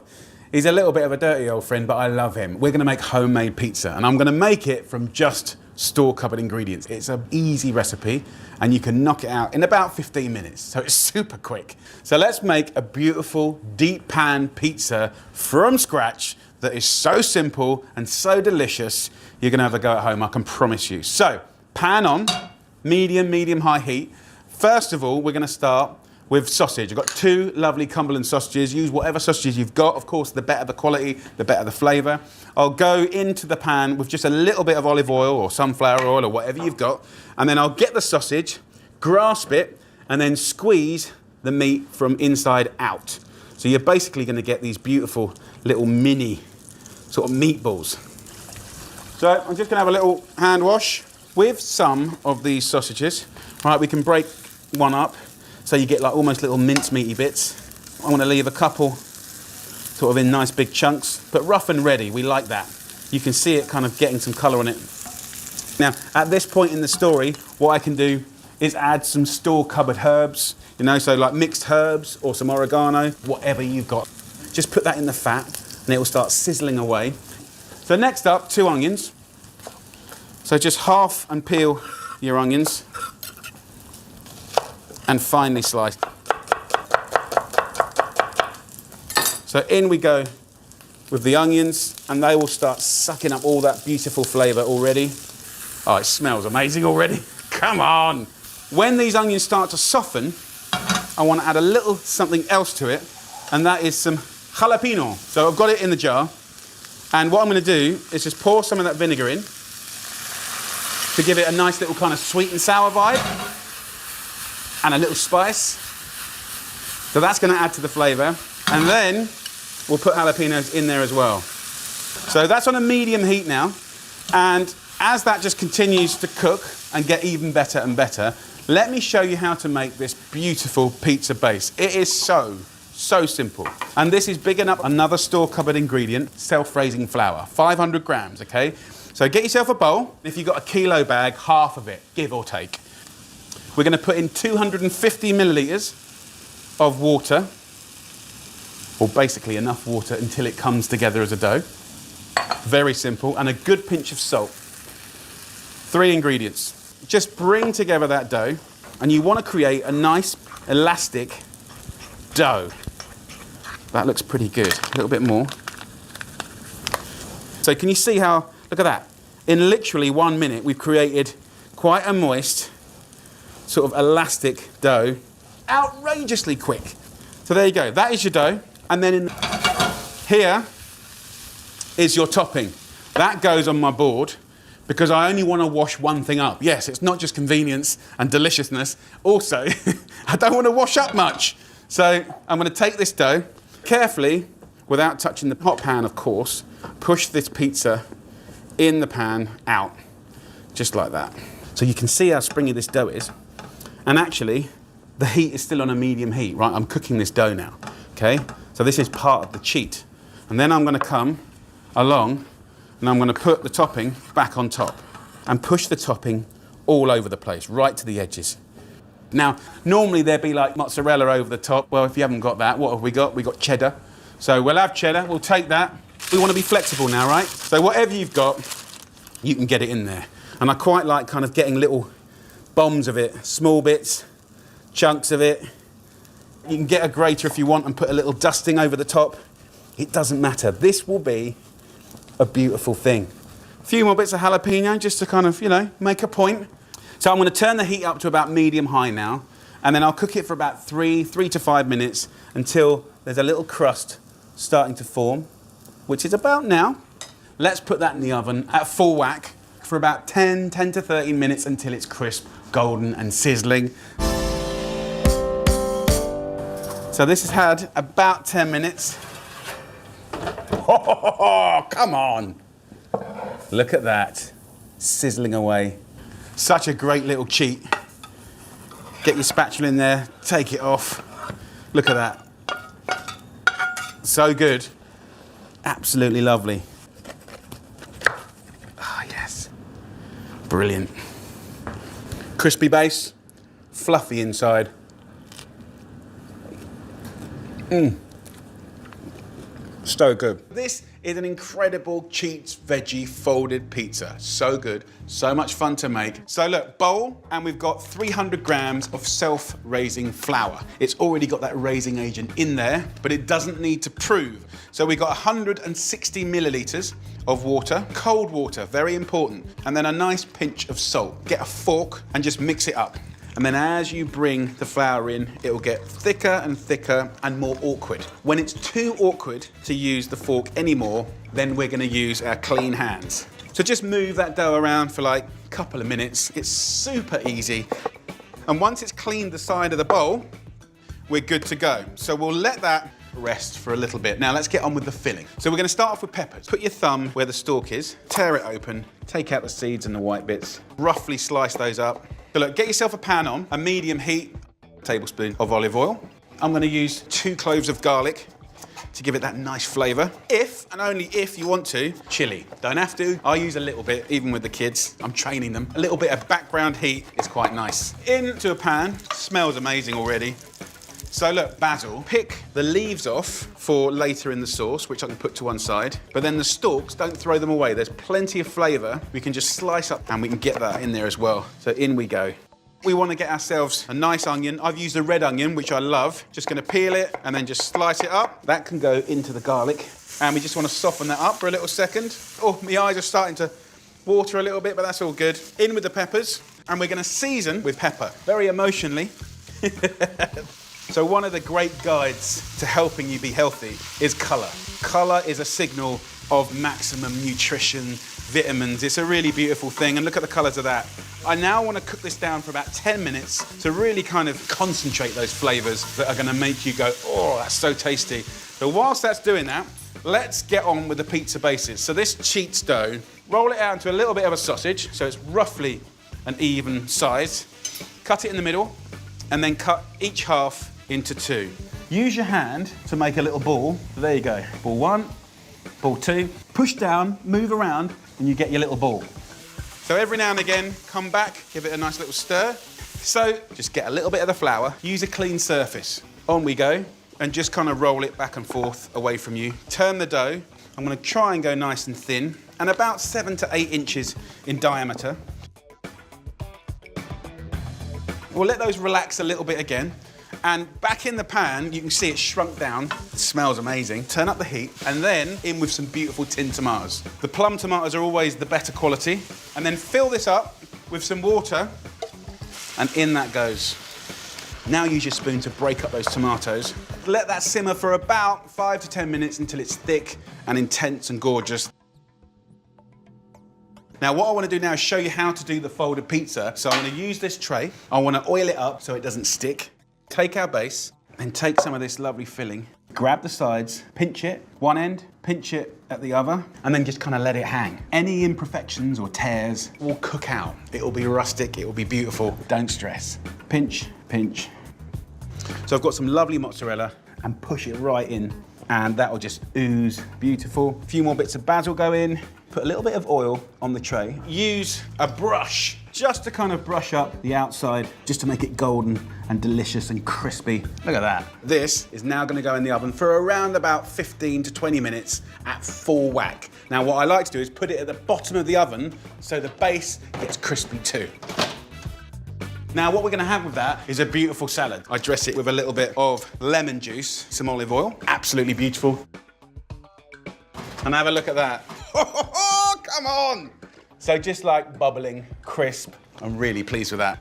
he's a little bit of a dirty old friend, but I love him. We're gonna make homemade pizza, and I'm gonna make it from just store-cupboard ingredients. It's an easy recipe, and you can knock it out in about 15 minutes, so it's super quick. So let's make a beautiful deep pan pizza from scratch that is so simple and so delicious, you're gonna have a go at home, I can promise you. So, pan on, medium, high heat. First of all, we're gonna start with sausage. I've got 2 lovely Cumberland sausages. Use whatever sausages you've got. Of course, the better the quality, the better the flavour. I'll go into the pan with just a little bit of olive oil or sunflower oil or whatever you've got. And then I'll get the sausage, grasp it, and then squeeze the meat from inside out. So you're basically gonna get these beautiful little mini sort of meatballs. So I'm just gonna have a little hand wash. with some of these sausages, right, we can break one up so you get like almost little mincemeaty bits. I want to leave a couple sort of in nice big chunks, but rough and ready, we like that. You can see it kind of getting some colour on it. Now, at this point in the story, what I can do is add some store cupboard herbs, you know, so like mixed herbs or some oregano, whatever you've got. Just put that in the fat and it will start sizzling away. So next up, 2 onions. So just half and peel your onions and finely slice. So in we go with the onions and they will start sucking up all that beautiful flavour already. Oh, it smells amazing already. Come on. When these onions start to soften, I want to add a little something else to it, and that is some jalapeno. So I've got it in the jar, and what I'm going to do is just pour some of that vinegar in to give it a nice little kind of sweet and sour vibe, and a little spice. So that's going to add to the flavour, and then we'll put jalapenos in there as well. So that's on a medium heat now, and as that just continues to cook and get even better and better, let me show you how to make this beautiful pizza base. It is so simple. And this is bigging up another store cupboard ingredient, self-raising flour, 500 grams, okay? So get yourself a bowl. If you've got a kilo bag, half of it, give or take. We're gonna put in 250 millilitres of water, or basically enough water until it comes together as a dough. Very simple, and a good pinch of salt. 3 ingredients. Just bring together that dough, and you want to create a nice elastic dough. That looks pretty good. A little bit more. So can you see how, look at that. In literally 1 minute, we've created quite a moist, sort of elastic dough. Outrageously quick. So there you go. That is your dough. And then here is your topping. That goes on my board, because I only want to wash one thing up. Yes, it's not just convenience and deliciousness. Also, I don't want to wash up much. So I'm going to take this dough, carefully, without touching the hot pan, of course, push this pizza in the pan out, just like that. So you can see how springy this dough is. And actually, the heat is still on a medium heat, right? I'm cooking this dough now, okay? So this is part of the cheat. And then I'm going to come along and I'm going to put the topping back on top and push the topping all over the place, right to the edges. Now, normally there'd be like mozzarella over the top. Well, if you haven't got that, what have we got? We've got cheddar. So we'll have cheddar, we'll take that. We want to be flexible now, right? So whatever you've got, you can get it in there. And I quite like kind of getting little bombs of it, small bits, chunks of it. You can get a grater if you want and put a little dusting over the top. It doesn't matter. This will be a beautiful thing. A few more bits of jalapeno just to kind of, you know, make a point. So I'm going to turn the heat up to about medium-high now, and then I'll cook it for about 3 to 5 minutes until there's a little crust starting to form, which is about now. Let's put that in the oven at full whack for about 10 to 13 minutes until it's crisp, golden and sizzling. So this has had about 10 minutes. Oh, come on. Look at that, sizzling away. Such a great little cheat. Get your spatula in there, take it off. Look at that. So good. Absolutely lovely. Ah, yes. Brilliant. Crispy base, fluffy inside. So good. This is an incredible Cheats veggie folded pizza. So good, so much fun to make. So look, bowl, and we've got 300 grams of self-raising flour. It's already got that raising agent in there, but it doesn't need to prove. So we've got 160 milliliters of water, cold water, very important. And then a nice pinch of salt. Get a fork and just mix it up. And then as you bring the flour in, it will get thicker and thicker and more awkward. When it's too awkward to use the fork anymore, then we're gonna use our clean hands. So just move that dough around for like a couple of minutes. It's super easy. And once it's cleaned the side of the bowl, we're good to go. So we'll let that rest for a little bit. Now let's get on with the filling. So we're going to start off with peppers. Put your thumb where the stalk is, tear it open, take out the seeds and the white bits, roughly slice those up. So look, get yourself a pan on, a medium heat, tablespoon of olive oil. I'm going to use 2 cloves of garlic to give it that nice flavour. If, and only if you want to, chilli. Don't have to. I use a little bit, even with the kids. I'm training them. A little bit of background heat is quite nice. Into a pan. Smells amazing already. So look, basil. Pick the leaves off for later in the sauce, which I can put to one side. But then the stalks, don't throw them away. There's plenty of flavour. We can just slice up and we can get that in there as well. So in we go. We want to get ourselves a nice onion. I've used a red onion, which I love. Just going to peel it and then just slice it up. That can go into the garlic. And we just want to soften that up for a little second. Oh, my eyes are starting to water a little bit, but that's all good. In with the peppers. And we're going to season with pepper, very emotionally. So one of the great guides to helping you be healthy is colour. Colour is a signal of maximum nutrition, vitamins. It's a really beautiful thing, and look at the colours of that. I now want to cook this down for about 10 minutes to really kind of concentrate those flavours that are going to make you go, oh, that's so tasty. So whilst that's doing that, let's get on with the pizza bases. So this cheats dough, roll it out into a little bit of a sausage, so it's roughly an even size. Cut it in the middle, and then cut each half into 2. Use your hand to make a little ball. So there you go. Ball 1, ball 2. Push down, move around, and you get your little ball. So every now and again, come back, give it a nice little stir. So just get a little bit of the flour, use a clean surface. On we go, and just kind of roll it back and forth away from you. Turn the dough. I'm going to try and go nice and thin, and about 7 to 8 inches in diameter. We'll let those relax a little bit again. And back in the pan, you can see it's shrunk down. It smells amazing. Turn up the heat, and then in with some beautiful tinned tomatoes. The plum tomatoes are always the better quality. And then fill this up with some water, and in that goes. Now use your spoon to break up those tomatoes. Let that simmer for about 5 to 10 minutes until it's thick and intense and gorgeous. Now what I want to do now is show you how to do the folded pizza. So I'm going to use this tray. I want to oil it up so it doesn't stick. Take our base and take some of this lovely filling. Grab the sides, pinch it, one end, pinch it at the other, and then just kind of let it hang. Any imperfections or tears will cook out. It'll be rustic, it'll be beautiful. Don't stress. Pinch, pinch. So I've got some lovely mozzarella, and push it right in, and that'll just ooze beautiful. A few more bits of basil go in. Put a little bit of oil on the tray. Use a brush just to kind of brush up the outside, just to make it golden and delicious and crispy. Look at that. This is now going to go in the oven for around about 15 to 20 minutes at full whack. Now what I like to do is put it at the bottom of the oven so the base gets crispy too. Now what we're going to have with that is a beautiful salad. I dress it with a little bit of lemon juice, some olive oil. Absolutely beautiful. And have a look at that. Oh, come on! So just like bubbling, crisp, I'm really pleased with that.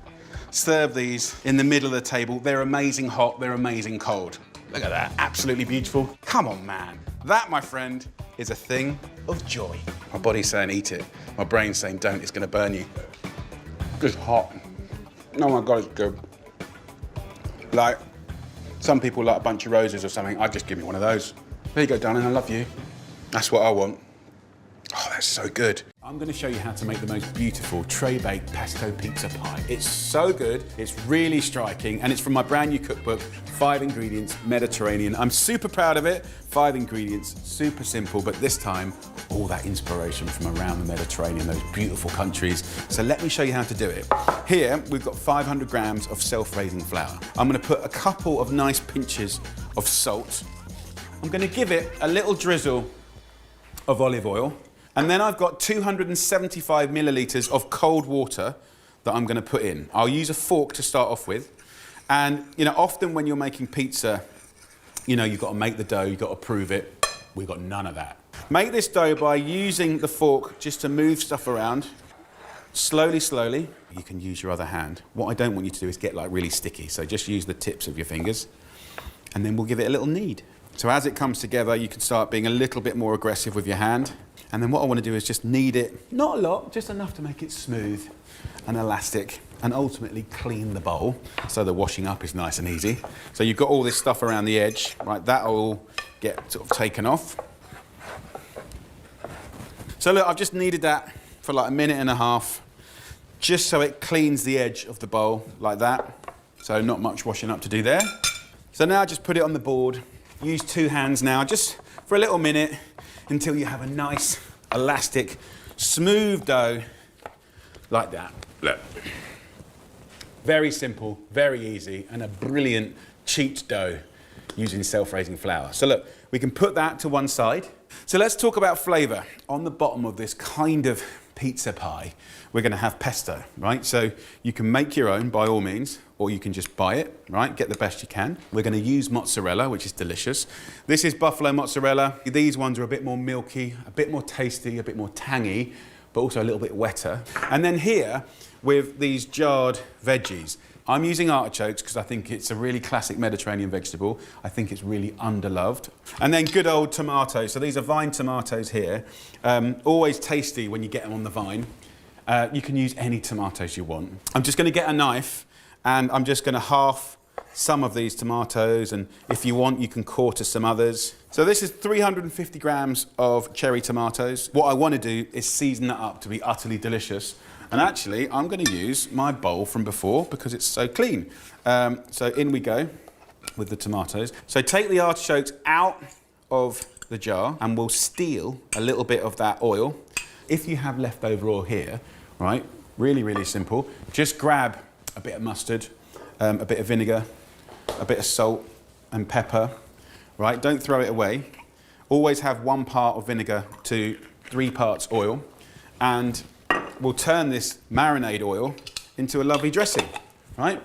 Serve these in the middle of the table. They're amazing hot, they're amazing cold. Look at that, absolutely beautiful. Come on, man. That, my friend, is a thing of joy. My body's saying eat it. My brain's saying don't, it's gonna burn you. It's hot. Oh my God, it's good. Like, some people like a bunch of roses or something. I'd just give me one of those. There you go, darling, I love you. That's what I want. Oh, that's so good. I'm going to show you how to make the most beautiful tray-baked pesto pizza pie. It's so good, it's really striking, and it's from my brand new cookbook, 5 Ingredients Mediterranean. I'm super proud of it. 5 ingredients, super simple, but this time, all that inspiration from around the Mediterranean, those beautiful countries. So let me show you how to do it. Here, we've got 500 grams of self-raising flour. I'm going to put a couple of nice pinches of salt. I'm going to give it a little drizzle of olive oil. And then I've got 275 millilitres of cold water that I'm going to put in. I'll use a fork to start off with. And, you know, often when you're making pizza, you know, you've got to make the dough, you've got to prove it. We've got none of that. Make this dough by using the fork just to move stuff around. Slowly, slowly. You can use your other hand. What I don't want you to do is get like really sticky. So just use the tips of your fingers. And then we'll give it a little knead. So as it comes together, you can start being a little bit more aggressive with your hand. And then what I want to do is just knead it, not a lot, just enough to make it smooth and elastic. and ultimately clean the bowl so the washing up is nice and easy. So you've got all this stuff around the edge, right? That'll all get sort of taken off. So look, I've just kneaded that for like a minute and a half, just so it cleans the edge of the bowl like that. So not much washing up to do there. So now just put it on the board. Use 2 hands now, just for a little minute, until you have a nice, elastic, smooth dough like that. Look. Very simple, very easy, and a brilliant cheat dough using self-raising flour. So look, we can put that to one side. So let's talk about flavour. On the bottom of this kind of pizza pie, we're going to have pesto, right? So you can make your own by all means, or you can just buy it, right? Get the best you can. We're going to use mozzarella, which is delicious. This is buffalo mozzarella. These ones are a bit more milky, a bit more tasty, a bit more tangy, but also a little bit wetter. And then here, with these jarred veggies, I'm using artichokes because I think it's a really classic Mediterranean vegetable. I think it's really underloved. And then good old tomatoes. So these are vine tomatoes here. Always tasty when you get them on the vine. You can use any tomatoes you want. I'm just going to get a knife and I'm just going to half some of these tomatoes, and if you want you can quarter some others. So this is 350 grams of cherry tomatoes. What I want to do is season that up to be utterly delicious. And actually, I'm going to use my bowl from before because it's so clean. So in we go with the tomatoes. So take the artichokes out of the jar and we'll steal a little bit of that oil. If you have leftover oil here, right, really, really simple. Just grab a bit of mustard, a bit of vinegar, a bit of salt and pepper, right? Don't throw it away. Always have 1 part of vinegar to 3 parts oil, and we'll turn this marinade oil into a lovely dressing, right?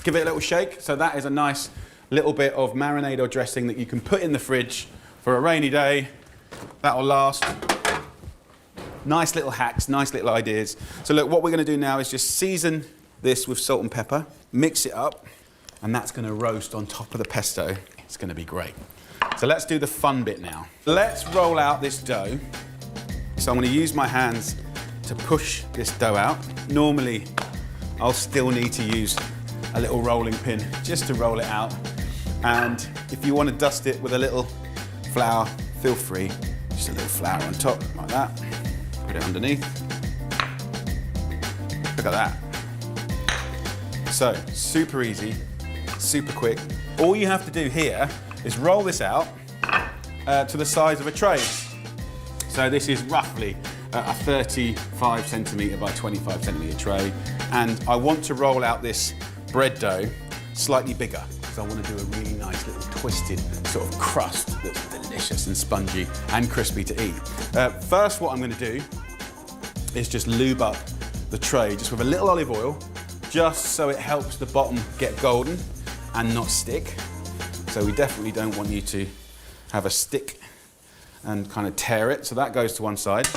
Give it a little shake. So that is a nice little bit of marinade or dressing that you can put in the fridge for a rainy day. That'll last. Nice little hacks, nice little ideas. So look, what we're going to do now is just season this with salt and pepper, mix it up, and that's going to roast on top of the pesto. It's going to be great. So let's do the fun bit now. Let's roll out this dough. So I'm going to use my hands to push this dough out. Normally, I'll still need to use a little rolling pin just to roll it out. And if you want to dust it with a little flour, feel free. Just a little flour on top, like that. Put it underneath. Look at that. So, super easy, super quick. All you have to do here is roll this out to the size of a tray. So this is roughly a 35 centimetre by 25 centimetre tray. And I want to roll out this bread dough slightly bigger because I want to do a really nice little twisted sort of crust that's delicious and spongy and crispy to eat. First, what I'm going to do is just lube up the tray just with a little olive oil, just so it helps the bottom get golden and not stick. So we definitely don't want you to have a stick and kind of tear it. So that goes to one side.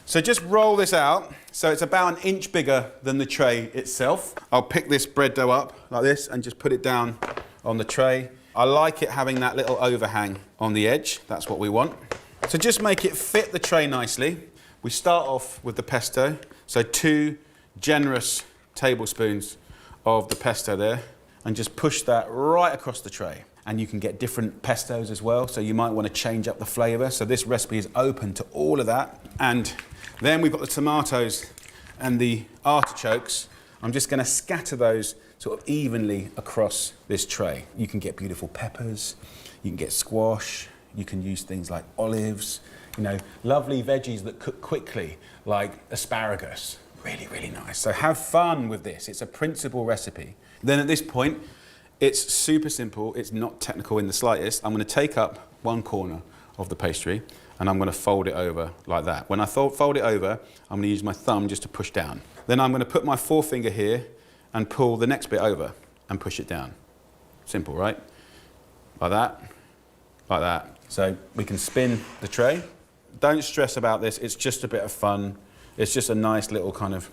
So just roll this out. So it's about 1 inch bigger than the tray itself. I'll pick this bread dough up like this and just put it down on the tray. I like it having that little overhang on the edge. That's what we want. So just make it fit the tray nicely. We start off with the pesto. So 2 generous tablespoons of the pesto there, and just push that right across the tray. And you can get different pestos as well, so you might want to change up the flavour. So this recipe is open to all of that. And then we've got the tomatoes and the artichokes. I'm just going to scatter those sort of evenly across this tray. You can get beautiful peppers, you can get squash, you can use things like olives, you know, lovely veggies that cook quickly, like asparagus. Really, really nice. So have fun with this. It's a principal recipe. Then at this point, it's super simple. It's not technical in the slightest. I'm going to take up 1 corner of the pastry and I'm going to fold it over like that. When I fold it over, I'm going to use my thumb just to push down. Then I'm going to put my forefinger here and pull the next bit over and push it down. Simple, right? Like that, like that. So we can spin the tray. Don't stress about this. It's just a bit of fun. It's just a nice little kind of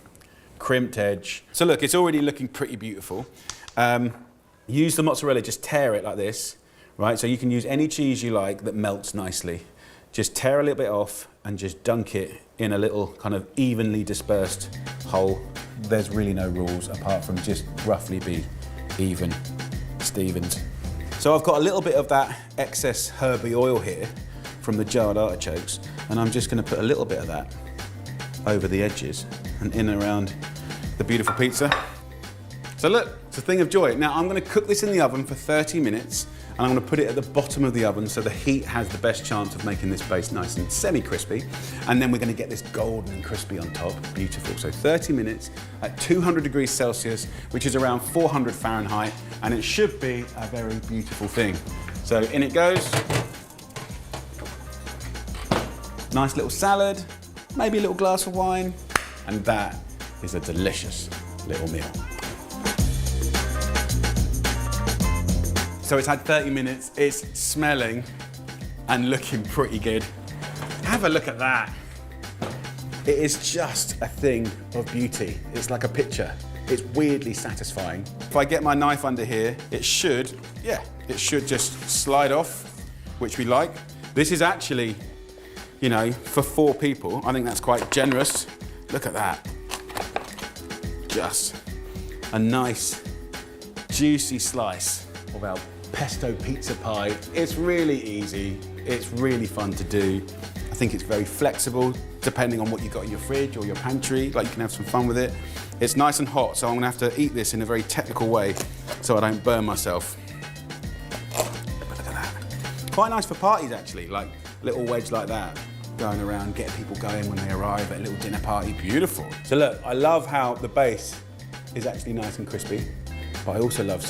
crimped edge. So look, it's already looking pretty beautiful. Use the mozzarella, just tear it like this, right? So you can use any cheese you like that melts nicely. Just tear a little bit off and just dunk it in a little kind of evenly dispersed hole there's really no rules apart from just roughly be even Stevens. So I've got a little bit of that excess herby oil here from the jarred artichokes, and I'm just going to put a little bit of that over the edges and in and around the beautiful pizza. So look, it's a thing of joy. Now I'm going to cook this in the oven for 30 minutes, and I'm going to put it at the bottom of the oven so the heat has the best chance of making this base nice and semi-crispy, and then we're going to get this golden and crispy on top. Beautiful. So 30 minutes at 200 degrees Celsius, which is around 400 Fahrenheit, and it should be a very beautiful thing. So in it goes. Nice little salad, maybe a little glass of wine, and that is a delicious little meal. So it's had 30 minutes, it's smelling and looking pretty good. Have a look at that. It is just a thing of beauty. It's like a picture. It's weirdly satisfying. If I get my knife under here, it should just slide off, which we like. This is actually, you know, for 4 people, I think that's quite generous. Look at that. Just a nice, juicy slice of our pesto pizza pie. It's really easy. It's really fun to do. I think it's very flexible, depending on what you've got in your fridge or your pantry. Like, you can have some fun with it. It's nice and hot, so I'm gonna have to eat this in a very technical way so I don't burn myself. Look at that. Quite nice for parties, actually, like a little wedge like that, going around, getting people going when they arrive at a little dinner party. Beautiful. So look, I love how the base is actually nice and crispy, but I also love,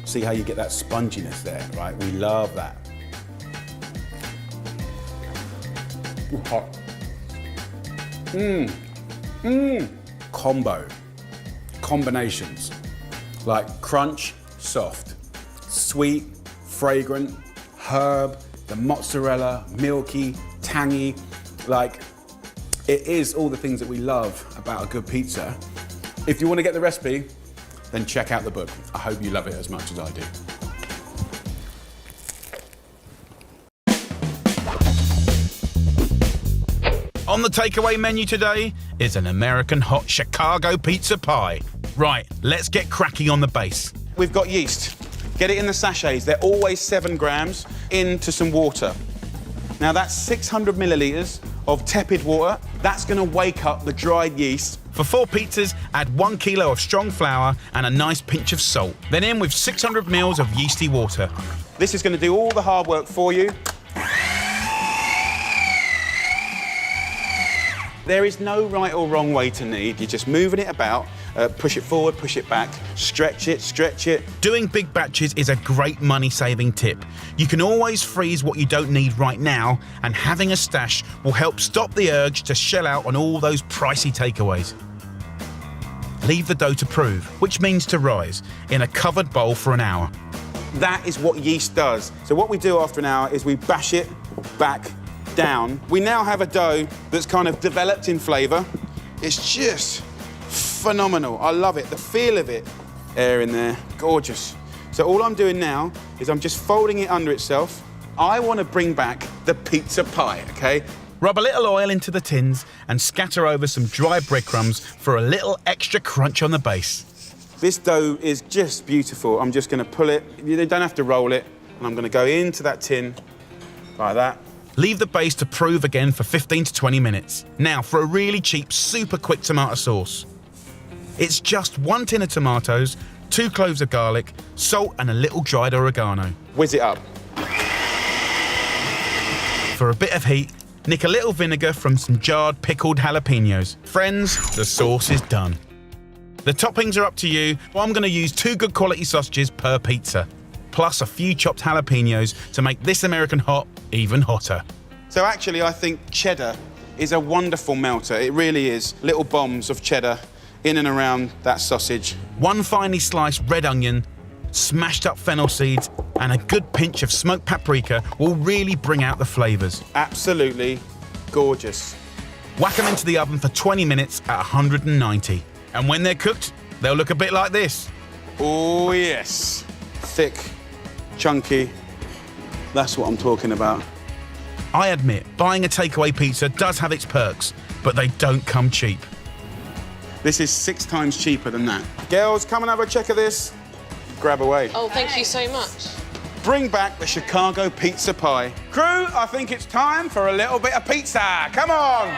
see how you get that sponginess there, right? We love that. Ooh, hot. Combinations, like crunch, soft, sweet, fragrant, herb, the mozzarella, milky, tangy. Like, it is all the things that we love about a good pizza. If you want to get the recipe, then check out the book. I hope you love it as much as I do. On the takeaway menu today is an American hot Chicago pizza pie. Right, let's get cracking on the base. We've got yeast. Get it in the sachets. They're always 7 grams into some water. Now that's 600 millilitres of tepid water. That's gonna wake up the dried yeast. For 4 pizzas, add 1 kilo of strong flour and a nice pinch of salt. Then in with 600 mils of yeasty water. This is gonna do all the hard work for you. There is no right or wrong way to knead. You're just moving it about, push it forward, push it back, stretch it, stretch it. Doing big batches is a great money-saving tip. You can always freeze what you don't need right now, and having a stash will help stop the urge to shell out on all those pricey takeaways. Leave the dough to prove, which means to rise, in a covered bowl for an hour. That is what yeast does. So what we do after an hour is we bash it back down. We now have a dough that's kind of developed in flavour. It's just phenomenal. I love it. The feel of it. Air in there. Gorgeous. So all I'm doing now is I'm just folding it under itself. I want to bring back the pizza pie, okay? Rub a little oil into the tins and scatter over some dry breadcrumbs for a little extra crunch on the base. This dough is just beautiful. I'm just going to pull it. You don't have to roll it. And I'm going to go into that tin like that. Leave the base to prove again for 15 to 20 minutes. Now for a really cheap, super quick tomato sauce. It's just 1 tin of tomatoes, 2 cloves of garlic, salt and a little dried oregano. Whiz it up. For a bit of heat, nick a little vinegar from some jarred pickled jalapenos. Friends, the sauce is done. The toppings are up to you. I'm going to use 2 good quality sausages per pizza, plus a few chopped jalapenos to make this American hot even hotter. So actually, I think cheddar is a wonderful melter. It really is. Little bombs of cheddar in and around that sausage. 1 finely sliced red onion, smashed up fennel seeds, and a good pinch of smoked paprika will really bring out the flavours. Absolutely gorgeous. Whack them into the oven for 20 minutes at 190. And when they're cooked, they'll look a bit like this. Oh yes. Thick, chunky. That's what I'm talking about. I admit, buying a takeaway pizza does have its perks, but they don't come cheap. This is 6 times cheaper than that. Girls, come and have a check of this. Grab away. Oh, thank you so much. Bring back the Chicago pizza pie. Crew, I think it's time for a little bit of pizza. Come on.